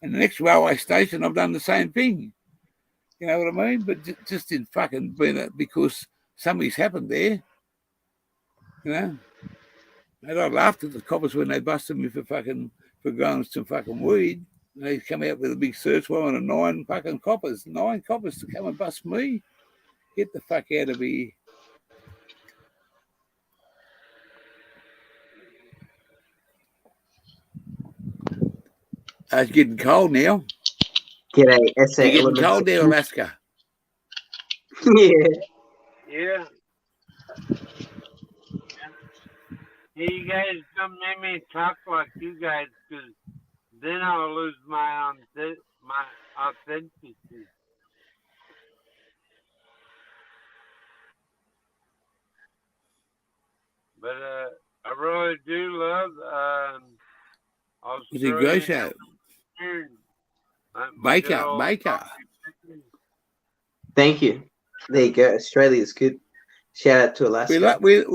And the next railway station, I've done the same thing. You know what I mean? But just didn't fucking because something's happened there. And I laughed at the coppers when they busted me for growing some fucking weed. And they come out with a big search warrant of 9 fucking coppers. 9 coppers to come and bust me. Get the fuck out of here. It's getting cold now. G'day, SA It's getting Elements. cold there, Alaska. Yeah. Yeah. Hey, you guys don't make me talk like you guys, because then I'll lose my authenticity. But I really do love It's a great show. Baker. Thank you. There you go. Australia's good. Shout out to Alaska. We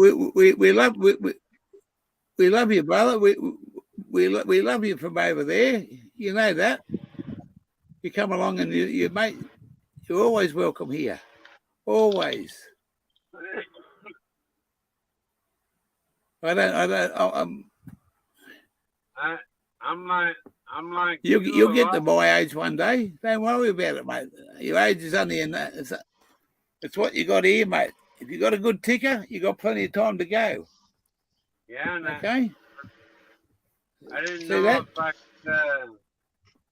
love you, brother. We love you from over there. You know that. You come along and you mate. You're always welcome here. Always. I'm like You'll get to my age one day. Don't worry about it, mate. Your age is only in that. It's what you got here, mate. If you got a good ticker, you got plenty of time to go. Yeah, and Okay. I didn't See know that? if I could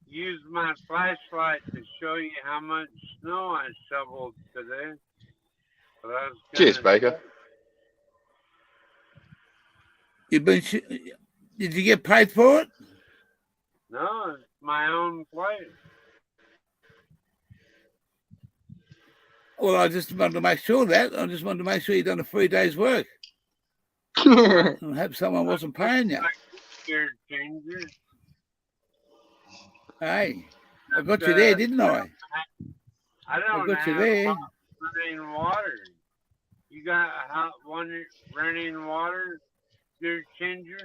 use my flashlight to show you how much snow I shoveled today. But I was Cheers, gonna- Baker. Did you get paid for it? No, it's my own place. Well, I just wanted to make sure that. I just wanted to make sure you done a 3 days' work. I hope someone wasn't paying you. Gear changer. Hey, I got you there, didn't I? I don't got you have there. hot running water. You got hot running water, gear changer?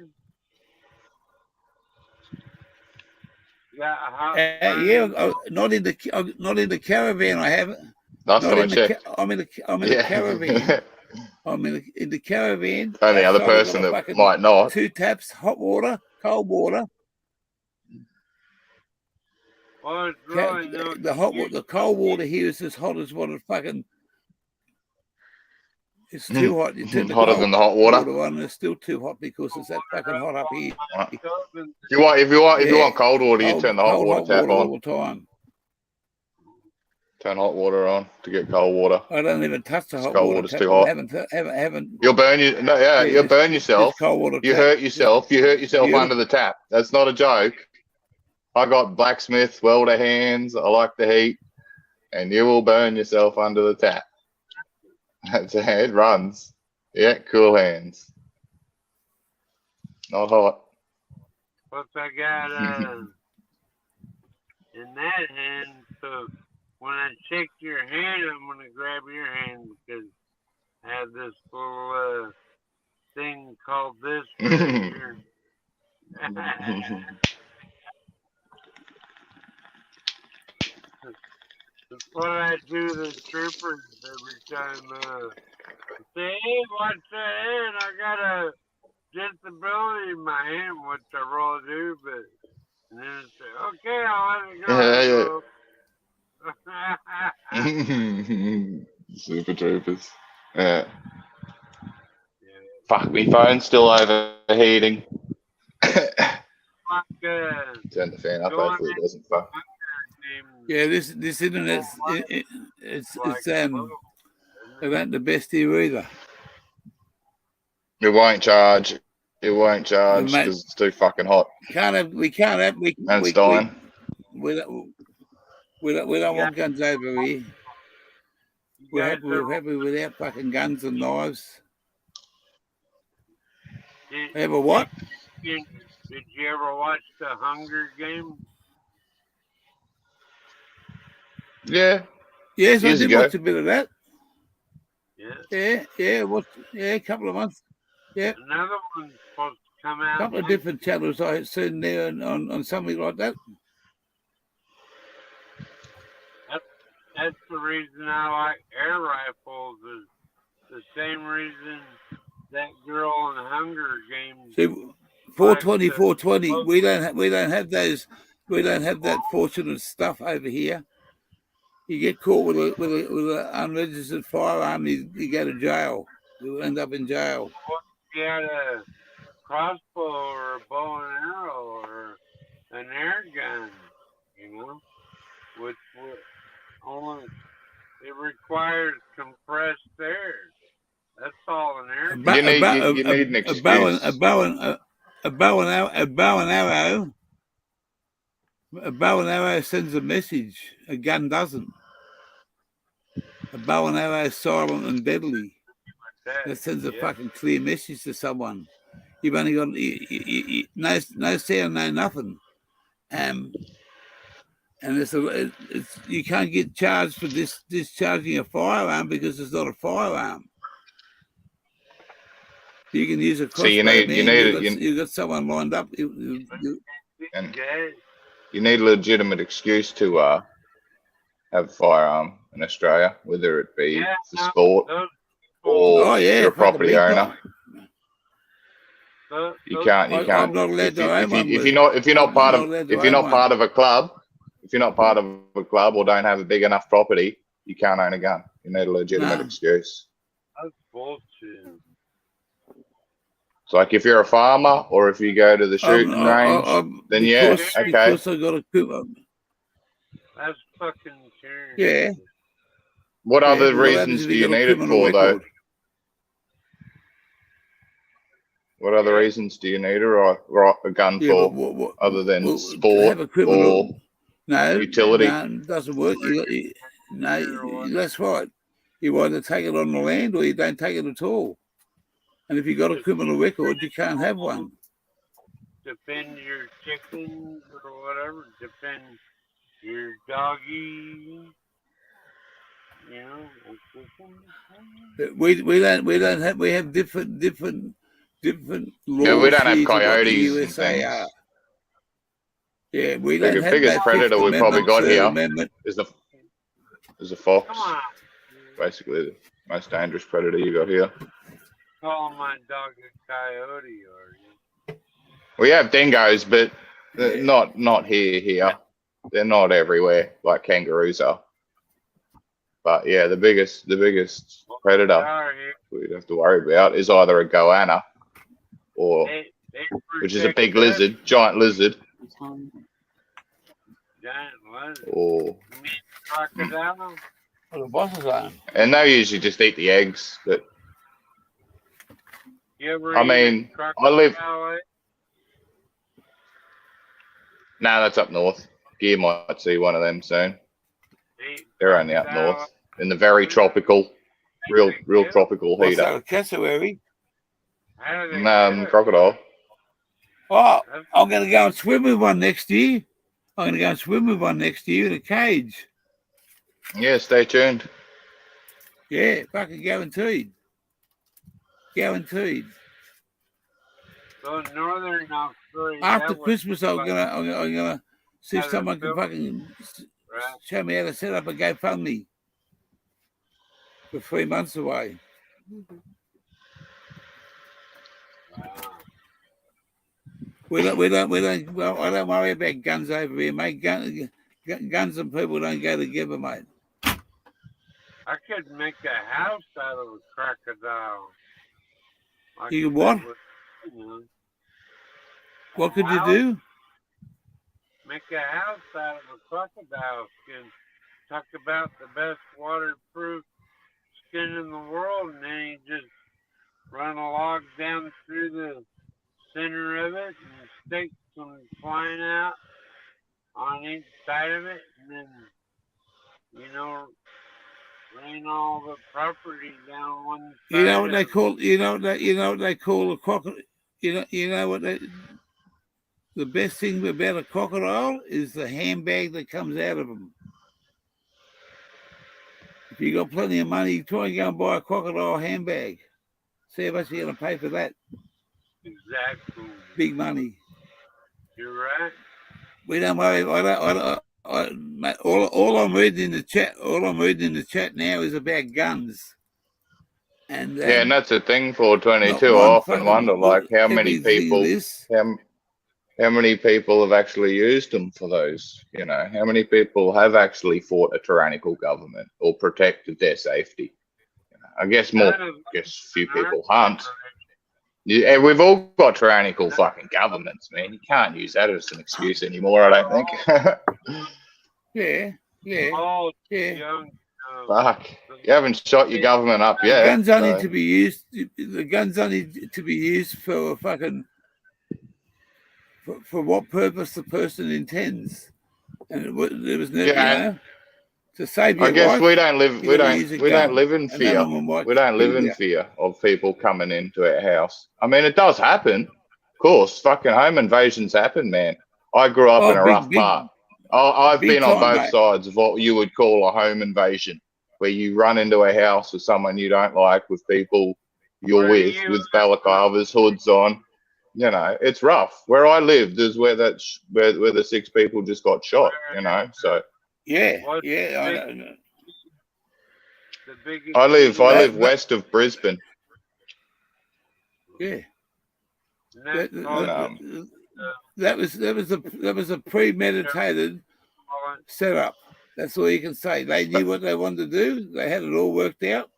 You got a hot Yeah, not in the caravan. I haven't. Last Not time I in the checked. I'm in the caravan. I'm in the caravan. Only other Outside, I've got person a that fucking might not. 2 taps, hot water, cold water. Well, it's really no The cold water here is as hot as what it fucking. It's too hot. You turn the Hotter cold than the hot water. on, and it's still too hot because it's that fucking hot up here. If you want cold water, you turn the hot water tap on. all the time. Turn hot water on to get cold water. I don't even touch the hot Cold water. water's tap. too hot. Haven't. You'll burn you. No, yeah, you'll it's- burn yourself. it's cold water You tap. hurt yourself. You hurt yourself You- under the tap. That's not a joke. I got blacksmith welder hands. I like the heat, and you will burn yourself under the tap. That's how it runs. Yeah, cool hands. Not hot. Plus, I got in that hand, so when I check your hand, I'm gonna grab your hand because I have this little thing called this. right here. That's what I do to troopers every time. Say, hey, watch the hand. I got a disability in my hand, which I really do, but and then say, okay, I'll let it go. Super troopers. Yeah. Fuck, me phone's still overheating. Turn the fan up, hopefully it doesn't fuck. Yeah, this internet's it's it ain't the best here either. It won't charge. It won't charge Mate, because it's too fucking hot. we can't have And it's dying. we don't want guns over here. We're happy without fucking guns and knives. Ever what? Did you ever watch the Hunger Games? Yeah. Yes, I Years did ago. watch a bit of that. Yeah. Yeah, a couple of months. Yeah, Another one's supposed to come out. a couple of different channels I had seen there on something like that. That's the reason I like air rifles. Is the same reason that girl in Hunger Games. See, 420, 420. We don't have those. We don't have that fortunate stuff over here. You get caught with an unregistered firearm, you go to jail. You end up in jail. You had a crossbow or a bow and arrow or an air gun, which would only it requires compressed air. That's all an air gun. You need an excuse. A bow and arrow sends a message. A gun doesn't. A bow and arrow is silent and deadly. That sends a fucking clear message to someone. You've only got no sound, no nothing. And it's you can't get charged for discharging a firearm because it's not a firearm. You can use a crossbow. So you've got someone lined up. You need a legitimate excuse to have a firearm in Australia, whether it be for sport or you're a property owner. You can't. You I'm can't. not allowed to own one. If you're not part of a club, if you're not part of a club or don't have a big enough property, you can't own a gun. You need a legitimate No. excuse. That's bullshit. It's like if you're a farmer or if you go to the shooting range, then yeah, okay. Because I got a coupon. That's fucking serious. Yeah. What Yeah, other what happens reasons if do you you got a need it criminal for, though? record? What other reasons do you need a gun Yeah, for, but what, other than to sport have a criminal? or No, utility? no, it doesn't work. No, that's right. You either take it on the land or you don't take it at all. And if you got a criminal record, you can't have one. Defend your chickens or whatever. Defend your doggy. You know. But we have different laws. Yeah, we don't have here to what the coyotes and USA are. things. Yeah, we don't have Biggest that predator Fifth we probably Amendment, got Third here Amendment. is a fox. Come on. Basically, the most dangerous predator you got here. Call my dog a coyote, or you? We have dingoes, but not here. They're not everywhere like kangaroos are. But yeah, the biggest predator we'd have to worry about is either a goanna or which is a big lizard, giant lizard, or Crocodile. Well, the bosses are. and they usually just eat the eggs. But You ever I eat mean, a I live. crocodile egg? Nah, that's up north. Gear might see one of them soon. Eat They're only up crocodile north in the very tropical, real tropical What's heater. that, a cassowary? How do they get it? Crocodile. Oh, I'm going to go and swim with one next year. I'm going to go and swim with one next year in a cage. Yeah, stay tuned. Yeah, fucking guaranteed. Guaranteed. So northern Australia. After that was Christmas, I'm like- gonna see if Have someone it can built. fucking Right. show me how to set up a GoFundMe for 3 months away. We don't. Well, I don't worry about guns over here, mate. Guns and people don't go together, mate. I could make a house out of a crocodile. Like You if what? it was, you know, What could you do? make a house out of a crocodile skin. Talk about the best waterproof skin in the world, and then you just run a log down through the center of it and stick some twine out on each side of it, and then, you know, rain all the property down one side. You know what they of it. call? You know what they call a crocodile? You know what they? The best thing about a crocodile is the handbag that comes out of them. If you got plenty of money, try and go and buy a crocodile handbag. See how much you're going to pay for that. Exactly. Big money. You're right. We don't worry. Mate, all I'm reading in the chat. All I'm reading in the chat now is about guns. And Yeah, and that's the thing for 22. not I one often fucking- wonder, like, how many everything people, is- how many people have actually used them for those? You know, how many people have actually fought a tyrannical government or protected their safety? You know, I guess few people hunt. Yeah, we've all got tyrannical fucking governments, man. You can't use that as an excuse anymore, I don't think. Yeah. All Yeah. young. Fuck. You haven't shot your government up The yet. guns only so- to be used. The guns only to be used for a fucking. For what purpose the person intends, and it was never, Yeah. to save your I guess life. we don't live. you We gotta don't. use a We don't gun. live in And fear. none of them might We don't live do in that. fear of people coming into our house. I mean, it does happen. Of course, fucking home invasions happen, man. I grew up in a rough part. I've big been on time, both mate. sides of what you would call a home invasion, where you run into a house with someone you don't like, with people you're Where with, you- with balaclavas, hoods on. You know, it's rough. Where I lived is where where the 6 people just got shot. You know, so Yeah, What's yeah. I big- don't know. The biggest I live That- west of Brisbane. Yeah. That, And that was a premeditated setup. That's all you can say. They knew what they wanted to do. They had it all worked out.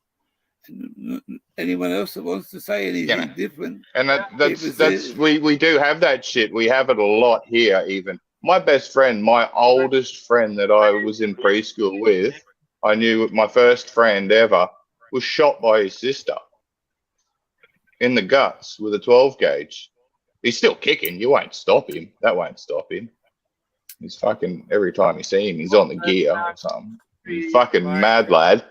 Anyone else that wants to say anything different? And that's we do have that shit. We have it a lot here. Even my best friend, my oldest friend that I was in preschool with, I knew my first friend ever, was shot by his sister in the guts with a 12 gauge. He's still kicking. You won't stop him. That won't stop him. He's fucking, every time you see him, he's on the gear or something. He's fucking mad lad.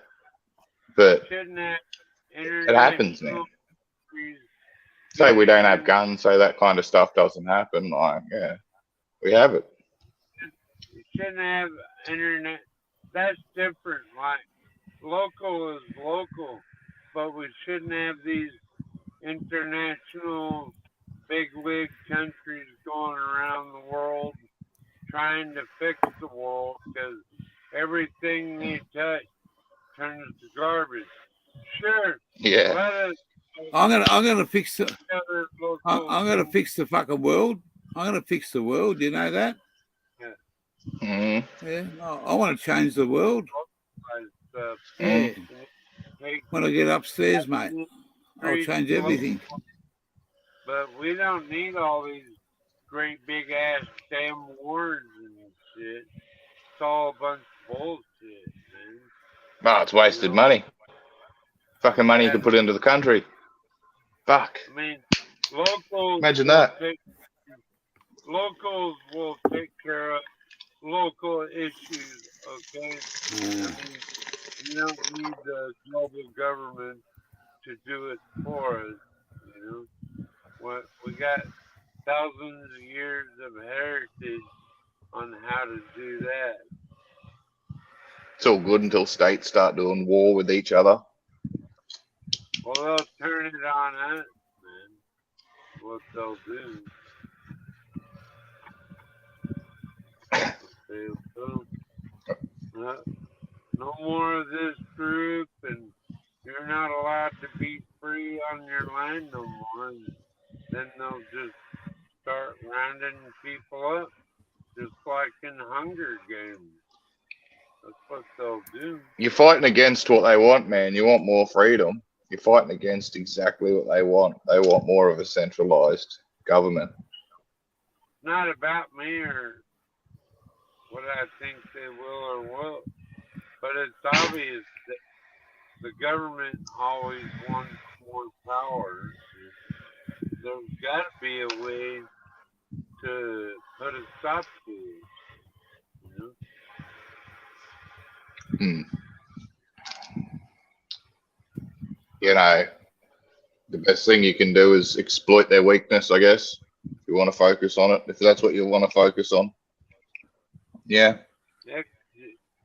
But it happens, man. Say we don't have guns, so that kind of stuff doesn't happen. Like, yeah, we have it. You shouldn't have internet. That's different. Like, local is local, but we shouldn't have these international big wig countries going around the world trying to fix the world, because everything they touch turns to garbage. Sure. Yeah. I'm gonna fix the. I'm gonna fix the fucking world. I'm gonna fix the world. You know that? Yeah. Yeah. I want to change the world. Yeah. When I get upstairs, mate, I'll change everything. But we don't need all these great big ass damn wars and shit. It's all a bunch of bullshit, man. No, it's wasted money. Fucking money you could put into the country. Fuck. I mean, locals. Imagine that. Locals will take care of local issues, okay? I mean, you don't need the global government to do it for us, you know? We got thousands of years of heritage on how to do that. It's all good until states start doing war with each other. Well, they'll turn it on us, man. What they'll do. No more of this group, and you're not allowed to be free on your land no more. And then they'll just start rounding people up, just like in Hunger Games. That's what they'll do. You're fighting against what they want, man. You want more freedom. You're fighting against exactly what they want. They want more of a centralized government. Not about me or what I think they will or won't, but it's obvious that the government always wants more power. There's got to be a way to put a stop to it. You know? You know, the best thing you can do is exploit their weakness, I guess. If you want to focus on it, if that's what you want to focus on. Yeah.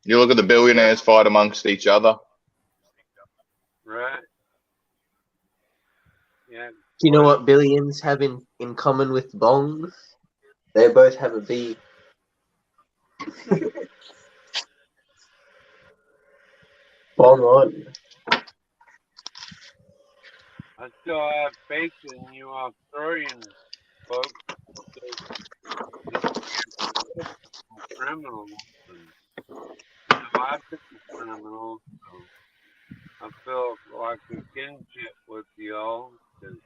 You look at the billionaires fight amongst each other. Right. Yeah. Do you know what billions have in common with bongs? They both have a B. Bong on. I still have faith in you Australian folks. Criminals. I think criminals. So I feel like a kinship with y'all because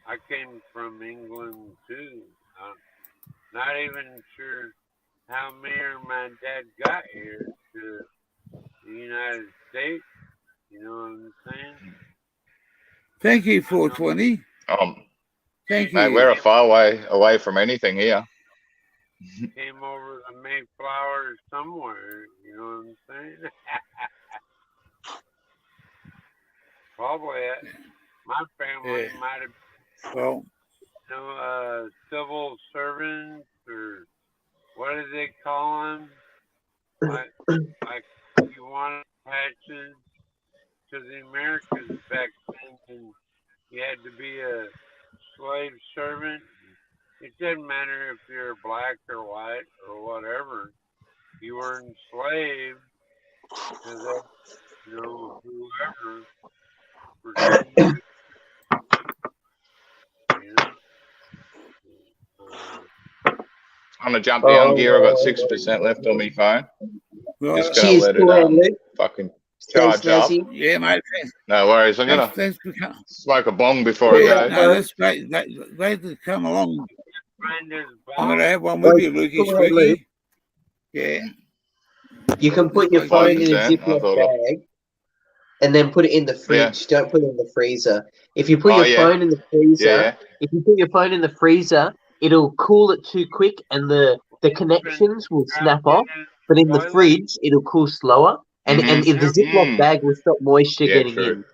I came from England too. I'm not even sure how me or my dad got here to the United States. You know what I'm saying? Thank you, 420. Thank you. Mate, we're a far way away from anything here. Came over the Mayflower somewhere, you know what I'm saying? Probably my family might have, civil servants or what do they call them? Like you wanted patches to the Americans back then, and you had to be a slave servant. It doesn't matter if you're black or white or whatever. You were enslaved to whoever. You know? On a jump down gear, I've got 6% left on my phone. Right. Just gonna Cheers, let cool hand, it Luke. fucking Stay charge up. snazzy. Yeah, mate. Thanks. No worries. I'm gonna Thanks for coming. smoke a bong before I Yeah. go. No, that's great. Great to come along. Find his I'm going to ball. have one with Well, you, Lukey go ahead, Luke. Spooky. Yeah. You can put your phone in a 5%, I Ziploc thought bag and then put it in the fridge. Don't put it in the freezer. If you put Oh, your yeah. phone in the freezer, Yeah. if you put your phone in the freezer, it'll cool it too quick and the connections will snap off. But in the fridge, it'll cool slower. And Mhm. if the Ziploc Mm. bag will stop moisture Yeah, getting true. in.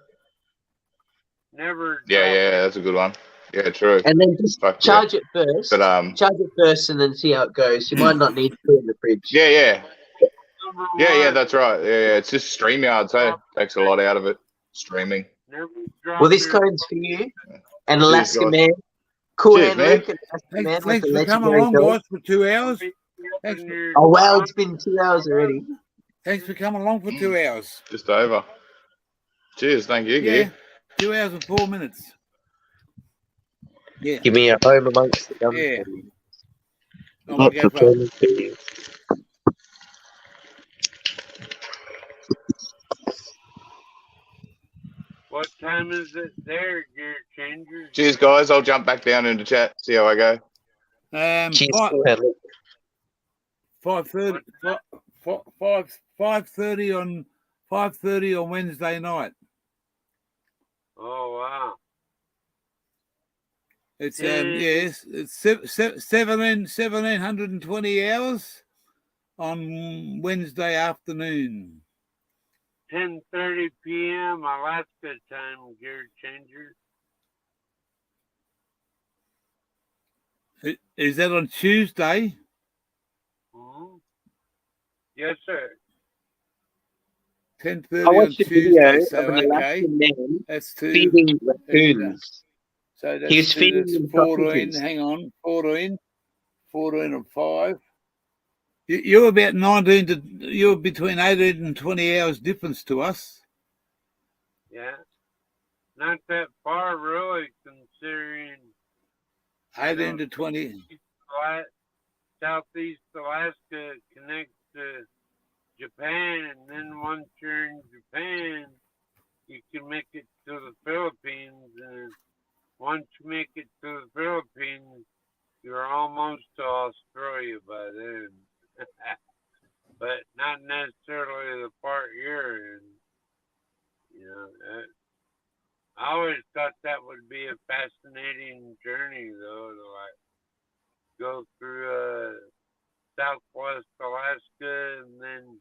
Never. Yeah, drop yeah, it. that's a good one. Yeah, true. And then just Fuck yeah. charge it first. But Charge it first and then see how it goes. You might not need to put it in the fridge. yeah, yeah, Number yeah, one, that's right. Yeah, it's just StreamYard, so takes a lot out of it. Streaming. never drop Well, this your- code's for you. And Cheers, Alaska guys. Man. Cool Cheers, hand, man. Luke. And Alaska Man Thanks, with thanks the for coming legendary along, dog. guys, for 2 hours. Thanks in for- your- Oh, wow, it's been 2 hours already. Thanks for coming along for 2 hours. Just over. Cheers, thank you, Yeah. Gear. 2 hours and 4 minutes. Yeah. Give me a home amongst the gum. Yeah. I'm Not gonna go for performance review. What time is it there, gear changer? Cheers, guys. I'll jump back down into chat. See how I go. Cheers, five- cool hand, Luke. 5:30 5:30 on 5:30 on Wednesday night. Oh wow. It's Mm. yes, it's 1720 hours on Wednesday afternoon. 10:30 p.m. Alaska time, gear changer. Is that on Tuesday? Mhm. Yes, sir. 10:30 I on watched a video Tuesday. of So an okay, Alaskan man that's two. feeding raccoons. So that's He was two, feeding that's them 14. sausages. Hang on, 14 and 5. You're about 19 to. You're between 18 and 20 hours difference to us. Yeah. Not that far, really, considering 18 to 20. Southeast Alaska connects to Japan, and then once you're in Japan, you can make it to the Philippines, and once you make it to the Philippines, you're almost to Australia by then. But not necessarily the part you're in. You know, I always thought that would be a fascinating journey, though, to like go through Southwest Alaska and then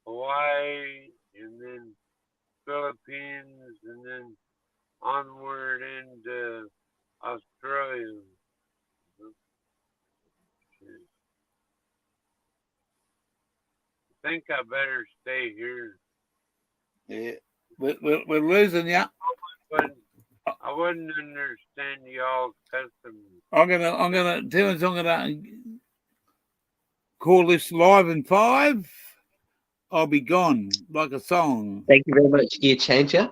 Hawaii and then Philippines and then onward into Australia. I think I better stay here. Yeah, we're losing you. But I wouldn't understand y'all's customs. I'm gonna call this live in 5. I'll be gone like a song. Thank you very much, Gear Changer.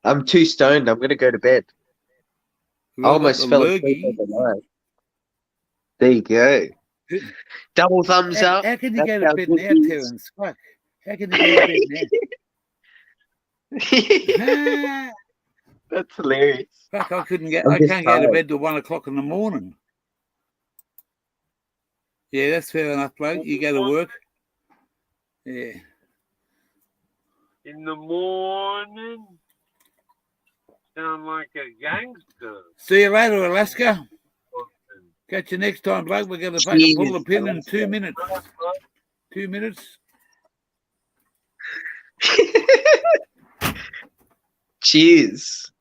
I'm too stoned. I'm going to go to bed. I almost fell asleep on the line. There you go. Double thumbs How up. can you That's go to how bed good now, it is. Terence? Fuck. How can you go to bed now? That's hilarious. Fuck, I I'm can't just go to tired. bed till 1 o'clock in the morning. Yeah, that's fair enough, bloke. You go to work. Yeah. In the morning, sound like a gangster. See you later, Alaska. Catch you next time, bloke. We're going to fucking pull the pin in 2 minutes. 2 minutes. Cheers.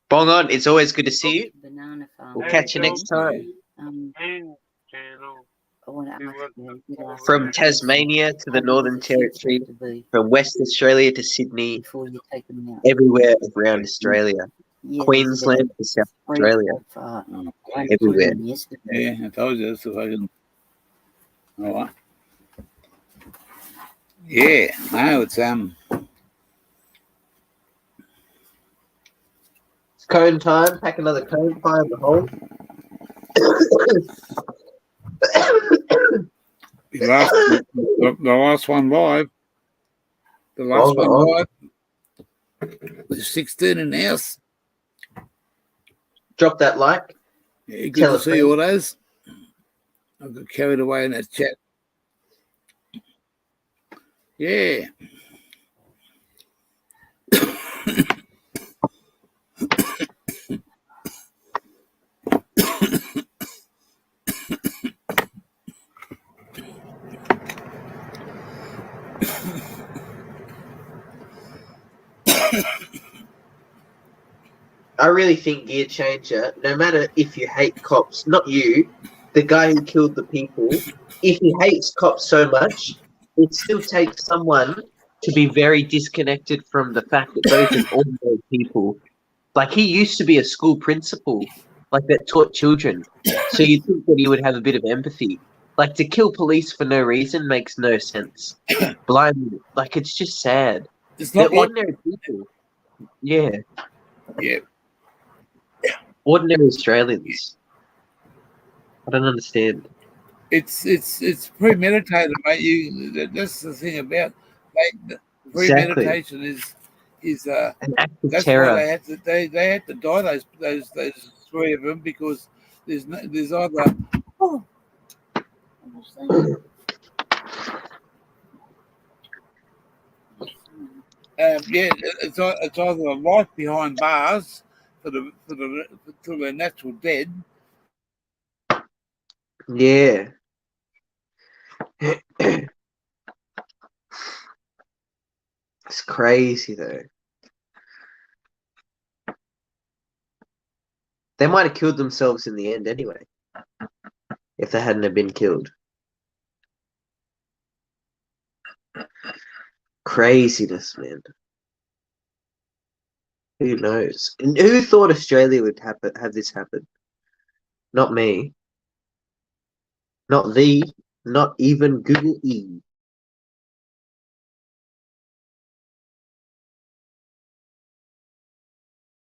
Bong on. It's always good to see you. Banana farm. We'll catch you next time. Main channel. I want to From Tasmania to the Northern Territory, from West Australia to Sydney, before you take them out. everywhere around Australia. Yeah, Queensland to South Australia, everywhere. Yeah, I told you that's the fucking. All right. Yeah, no, it's Cone time. Pack another cone. Fire in the hole. The last one live. The last one live. There's 16 in the house. Drop that like. Yeah, good Tell to a see friend. all those. I got carried away in that chat. Yeah. I really think Gear Changer, no matter if you hate cops, not you, the guy who killed the people, if he hates cops so much, it still takes someone to be very disconnected from the fact that those are ordinary people. Like, he used to be a school principal, like, that taught children. So you'd think that he would have a bit of empathy. Like, to kill police for no reason makes no sense. Blind, like, it's just sad. It's They're not like, ordinary people. Yeah. yeah. Ordinary Australians. I don't understand. It's premeditated, mate. That's the thing about premeditation is An act of that's terror. why they had to die those three of them, because there's either it's either a life behind bars till they're natural dead. Yeah. It's crazy though. They might have killed themselves in the end anyway. If they hadn't have been killed. Craziness, man. Who knows? And who thought Australia would have this happen? Not me. Not even Google E.